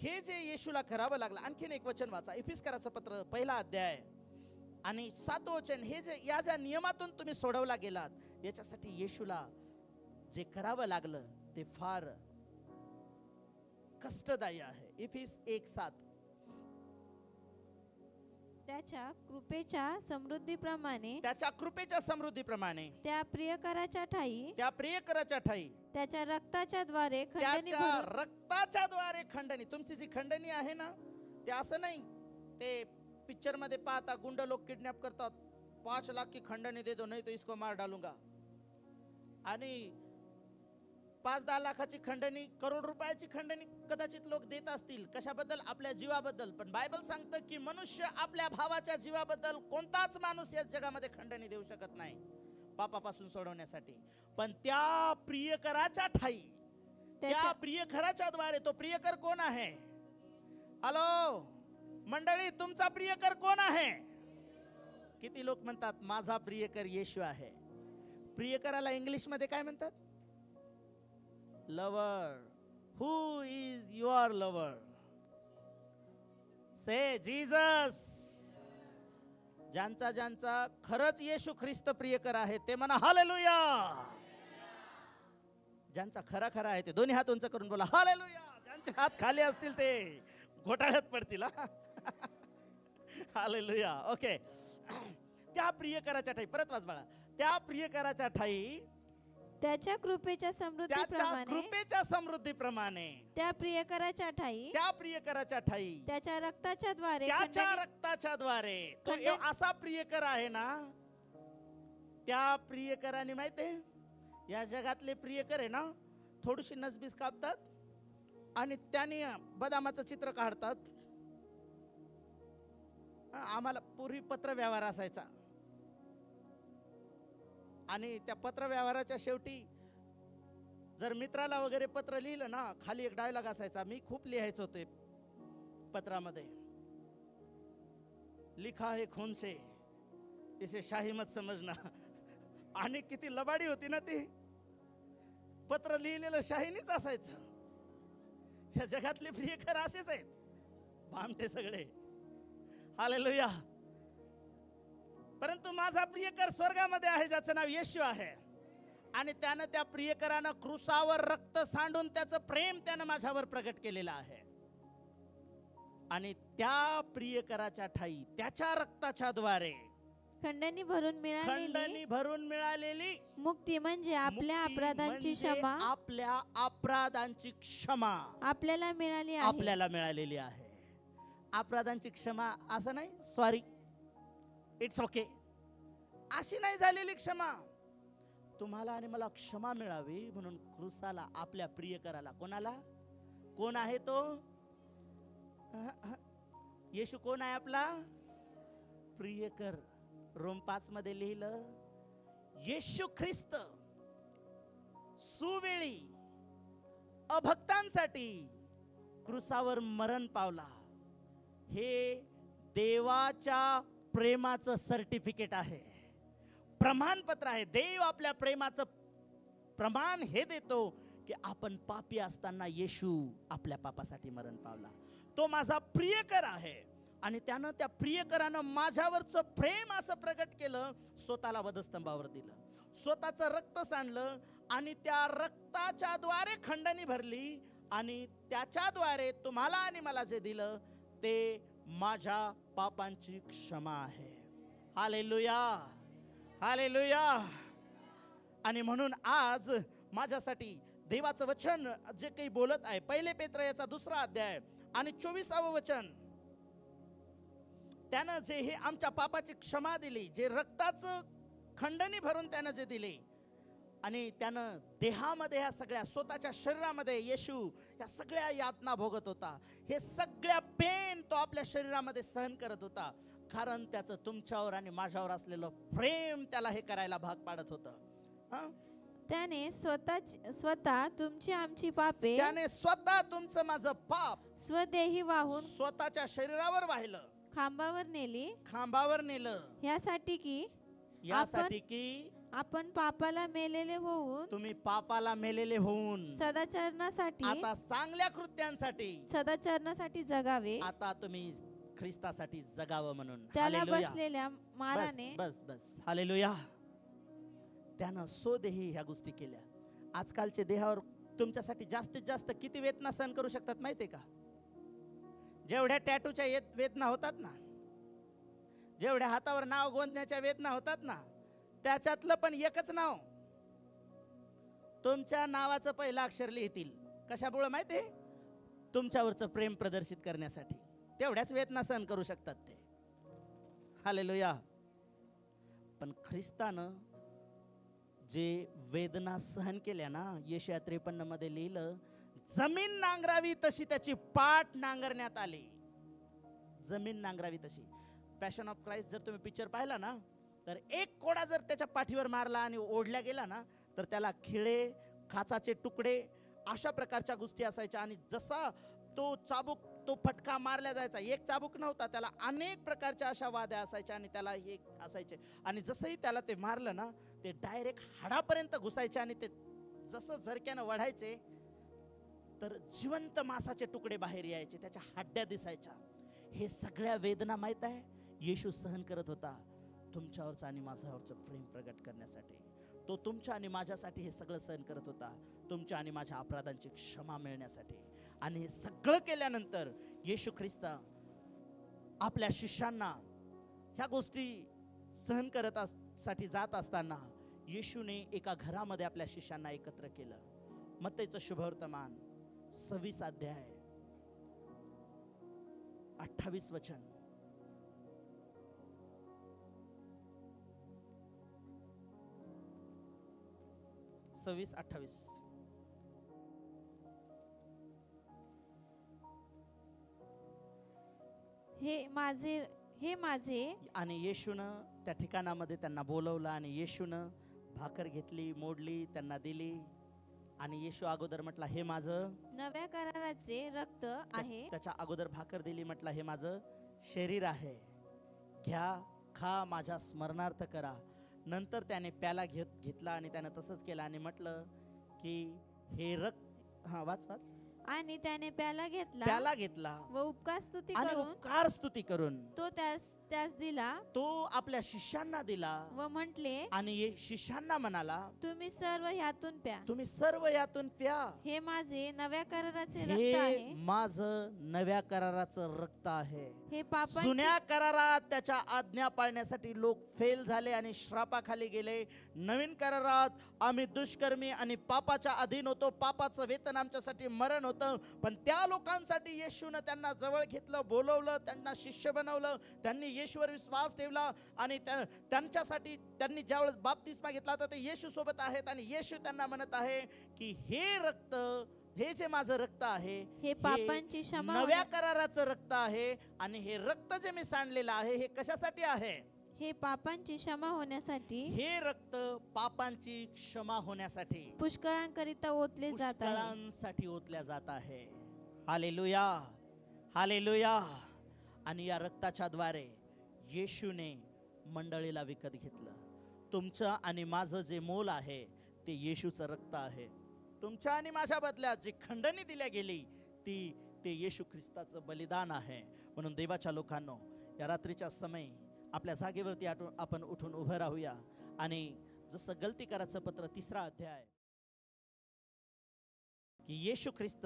S1: हे जे येशूला करावं लागलं, आणखीन एक वचन वाचा, इफिसकराचं पत्र 1 अध्याय आणि 7 वचन. हे जे या ज्या नियमातून तुम्ही सोडवला गेलात, याच्यासाठी येशूला जे करावं लागलं ते फार कष्टदायी आहे. इफिस 1:7.
S2: त्याच्या कृपेच्या समृद्धीप्रमाणे त्या प्रियकराच्या ठाई त्याच्या रक्ताच्या द्वारे
S1: खंडणी तुमची जी खंडणी आहे ना, ते असं नाही ते पिक्चर मध्ये पाहता गुंड लोक किडनॅप करतात, 5 लाख की खंडणी दे दो नहीं तो इसको मार डालूंगा, आणि 5-10 लाखाची खंडणी, करोड रुपयाची खंडणी कदाचित लोक देत असतील. कशाबद्दल? आपल्या जीवाबद्दल. पण बायबल सांगतं की मनुष्य आपल्या भावाच्या जीवाबद्दल, कोणताच माणूस या जगामध्ये खंडणी देऊ शकत नाही पापापासून सोडवण्यासाठी. पण त्या प्रियकराच्या ठाई, त्या प्रियकराच्या द्वारे, तो प्रियकर कोण आहे? हॅलो मंडळी, तुमचा प्रियकर कोण आहे? किती लोक म्हणतात माझा प्रियकर येशू आहे. प्रियकराला इंग्लिश मध्ये काय म्हणतात? Lover, Who is your lover? Say Jesus. ज्यांचा ज्यांचा खरंच येशू ख्रिस्त प्रियकर आहे ते म्हणा हालेलुया. ज्यांचा खरा खरा आहे ते दोन्ही हात उंच करून बोला हालेलुया. ज्यांचे हात खाली असतील ते घोटाळ्यात पडतील. हालेलुया. ओके. त्या प्रियकराच्या ठाई परत वाच बाळा. त्या प्रियकराच्या ठाई
S2: त्याच्या कृपेच्या
S1: त्याच्या
S2: समृद्धीप्रमाणे
S1: कृपेच्या समृद्धीप्रमाणे
S2: त्या प्रियकराच्या ठाई
S1: त्या प्रियकराच्या ठाई
S2: त्याच्या रक्ताच्या द्वारे
S1: त्याच्या रक्ताच्या द्वारे तो असा प्रियकर आहे ना. त्या प्रियकराने माहितीये या जगातले प्रियकर आहे ना थोडीशी नसबीस कापतात आणि त्याने बदामाचं चित्र काढतात. आम्हाला पूर्वी पत्र व्यवहार असायचा आणि त्या पत्र व्यवहाराच्या शेवटी जर मित्राला वगैरे पत्र लिहिलं ना खाली एक डायलॉग असायचा. मी खूप लिहायचो ते पत्रामध्ये. लिखा है खून से इसे शाही मत समजना. आणि किती लबाडी होती ना ती. पत्र लिहिलेलं शाहीनीच असायचं. या जगातले प्रियकर असेच आहेत भामटे सगळे. हालेलुया. परंतु माझा प्रियकर स्वर्गामध्ये आहे ज्याचं नाव येशू आहे आणि त्यानं त्या प्रियकरानं क्रूसावर रक्त सांडून त्याचं प्रेम त्यानं माझ्यावर प्रगट केलेलं आहे. आणि त्या प्रियकराच्या ठाई त्याच्या रक्ताच्या द्वारे
S2: खंडणी भरून मिळालेली
S1: मुक्ती
S2: म्हणजे आपल्या
S1: मुक्ती
S2: अपराधांची
S1: म्हणजे
S2: क्षमा
S1: आपल्या अपराधांची क्षमा
S2: आपल्याला मिळाली आहे.
S1: आपल्याला मिळालेली आहे. अपराधांची क्षमा असं नाही सॉरी इट्स ओके अशी नाही झालेली क्षमा. तुम्हाला आणि मला क्षमा मिळावी म्हणून क्रूसाला आपल्या प्रियकराला कोणाला कोण आहे तो येशू कोण आहे आपला प्रियकर. रोम 5 मध्ये लिहिलं येशू ख्रिस्त सुवेळी अभक्तांसाठी क्रूसावर मरण पावला. हे देवाच्या प्रेमाचं सर्टिफिकेट आहे. प्रमाणपत्र आहे. देव आपल्या प्रेमाचं प्रमाण हे देतो की आपण पापी असताना येशू आपल्या पापासाठी मरण पावला. तो माझा प्रियकर आहे आणि त्यानं त्या प्रियकरानं माझ्यावरचं प्रेम असं प्रगट केलं. स्वतःला वधस्तंभावर दिलं. स्वतःचं रक्त सांडलं आणि त्या रक्ताच्या द्वारे खंडणी भरली आणि त्याच्याद्वारे तुम्हाला आणि मला जे दिलं ते माझ्या पापांची क्षमा आहे. हालेलुया. हालेलुया. आणि म्हणून आज माझ्यासाठी देवाचं वचन जे काही बोलत आहे 1 पेत्र याचा 2रा अध्याय आणि 24वे वचन. त्यानं जे हे आमच्या पापाची क्षमा दिली, जे रक्ताचं खंडणी भरून त्यानं जे दिले आणि त्यानं देहामध्ये ह्या सगळ्या स्वतःच्या शरीरामध्ये येशू या सगळ्या यातना भोगत होता. हे सगळ्या पेन तो आपल्या शरीरामध्ये सहन करत होता कारण त्याचं तुमच्यावर आणि माझ्यावर असलेलं प्रेम त्याला हे करायला भाग पाडत होतं.
S2: त्याने स्वतः तुमची आमची पापे
S1: त्याने स्वतः तुमचं माझं पाप
S2: स्वदेही वाहून
S1: स्वतःच्या शरीरावर वाहिलं.
S2: खांबावर नेलं. यासाठी की आपण पापाला मेलेले होऊन
S1: तुम्ही पापाला मेलेले होऊन
S2: सदाचरणासाठी
S1: आता चांगल्या कृत्यांसाठी
S2: सदाचरणासाठी जगावे.
S1: आता तुम्ही ख्रिस्तासाठी जगावं म्हणून.
S2: त्याला
S1: हालेलुया.
S2: बसलेल्या माराने
S1: बस हालेलुया. त्यानं स्वदेही ह्या गोष्टी केल्या. आजकालचे देहावर तुमच्यासाठी जास्तीत जास्त किती वेदना सहन करू शकतात माहितीये का? जेवढ्या टॅटूच्या वेदना होतात ना, जेवढ्या हातावर नाव गोंदण्याच्या वेदना होतात ना, त्याच्यातलं पण एकच नाव तुमच्या नावाचं पहिलं अक्षर लिहितील. कशामुळे माहितीये? तुमच्यावरचं प्रेम प्रदर्शित करण्यासाठी. तेवढ्याच वेदना सहन करू शकतात ते. हालेलुया. पण ख्रिस्तानं जे वेदना सहन केल्या ना, यशाया 53 मध्ये लिहिलं जमीन नांगरावी तशी त्याची पाठ नांगरण्यात आली. जमीन नांगरावी तशी. पॅशन ऑफ क्राइस्ट जर तुम्ही पिक्चर पाहिला ना तर एक कोडा जर त्याच्या पाठीवर मारला आणि ओढल्या गेला ना तर त्याला खिळे, काचाचे तुकडे अशा प्रकारच्या गोष्टी असायच्या. आणि जसा तो चाबूक तो फटका मारला जायचा, एक चाबूक नव्हता, त्याला अनेक प्रकारच्या अशा वाद्या असायच्या आणि त्याला हे असायचे. आणि जसंही त्याला ते मारलं ना ते डायरेक्ट हाडापर्यंत घुसायचे आणि ते जसं झरक्यानं वढायचे तर जिवंत मांसाचे तुकडे बाहेर यायचे, त्याच्या हड्ड्या दिसायच्या. हे सगळ्या वेदना माहित आहे येशू सहन करत होता तुमच्यावरचं आणि माझ्यावरचं प्रेम प्रगट करण्यासाठी. तो तुमच्या आणि माझ्यासाठी हे सगळं सहन करत होता, तुमच्या आणि माझ्या अपराधांची क्षमा मिळण्यासाठी. आणि हे सगळं केल्यानंतर येशू ख्रिस्त आपल्या शिष्यांना ह्या गोष्टी सहन करत साठी जात असताना येशूने एका घरामध्ये आपल्या शिष्यांना एकत्र केलं. मत्तेचं शुभवर्तमान 26 अध्याय 28 वचन. सव्वीस 28.
S2: हे माझे
S1: आणि येशूनं त्या ठिकाणामध्ये त्यांना बोलवलं आणि येशूनं भाकर घेतली, मोडली, त्यांना दिली. आणि येशू अगोदर म्हटला हे माझं
S2: नव्या कराराचे रक्त आहे.
S1: त्याच्या अगोदर भाकर दिली, म्हटलं हे माझं शरीर आहे, घ्या खा, माझ्या स्मरणार्थ करा. नंतर त्याने प्याला घेतला आणि त्याने तसंच केलं आणि म्हटलं की हे रक्त, हा वाच.
S2: आणि त्याने प्याला घेतला व उपकार स्तुती करून
S1: तो
S2: त्यास दिला,
S1: तो आपल्या शिष्यांना दिला
S2: व म्हटले,
S1: आणि शिष्यांना म्हणाला
S2: तुम्ही सर्व यातून प्या.
S1: हे
S2: माझे नव्या कराराचे रक्त आहे.
S1: माझं नव्या कराराचं रक्त आहे.
S2: हे पापांची
S1: जुन्या करारात त्याच्या आज्ञा पाळण्यासाठी लोक फेल झाले आणि श्रापाखाली गेले. नवीन करारात आम्ही दुष्कर्मी आणि पापाच्या अधीन होतो, पापाचं वेतन आमच्यासाठी मरण होतं. पण त्या लोकांसाठी येशूनं त्यांना जवळ घेतलं, बोलवलं, त्यांना शिष्य बनवलं, त्यांनी येशूवर विश्वास ठेवला आणि त्यांच्यासाठी त्यांनी ज्यावेळेस बाप्तिस्मा घेतला तर ते येशू सोबत आहेत. आणि येशू त्यांना म्हणत आहे की हे रक्त, हे जे माझं रक्त आहे,
S2: हे पापांची क्षमा
S1: नव्या कराराचं रक्त आहे. आणि हे रक्त जे मी सांडलेलं आहे हे कशासाठी आहे?
S2: हे पापांची क्षमा होण्यासाठी,
S1: हे रक्त पापांची क्षमा होण्यासाठी
S2: पुष्कळांकरिता ओतले जात आहे.
S1: पुष्कळांसाठी ओतल्या जात आहे. Hallelujah, hallelujah. आणि या रक्ताच्या द्वारे येशूने मंडळीला विकत घेतलं. तुमचं आणि माझं जे मोल आहे ते येशूचं रक्त आहे. तुमच्या आणि माझ्या बदल्यात जी खंडणी दिल्या गेली ते येशू ख्रिस्ताचं बलिदान आहे. म्हणून देवाच्या लोकांनो, या रात्रीच्या समय आपल्या जागेवरती आपण उठून उभं राहूया. आणि जसं गलतीकाराचं पत्र 3 अध्याय की येशू ख्रिस्त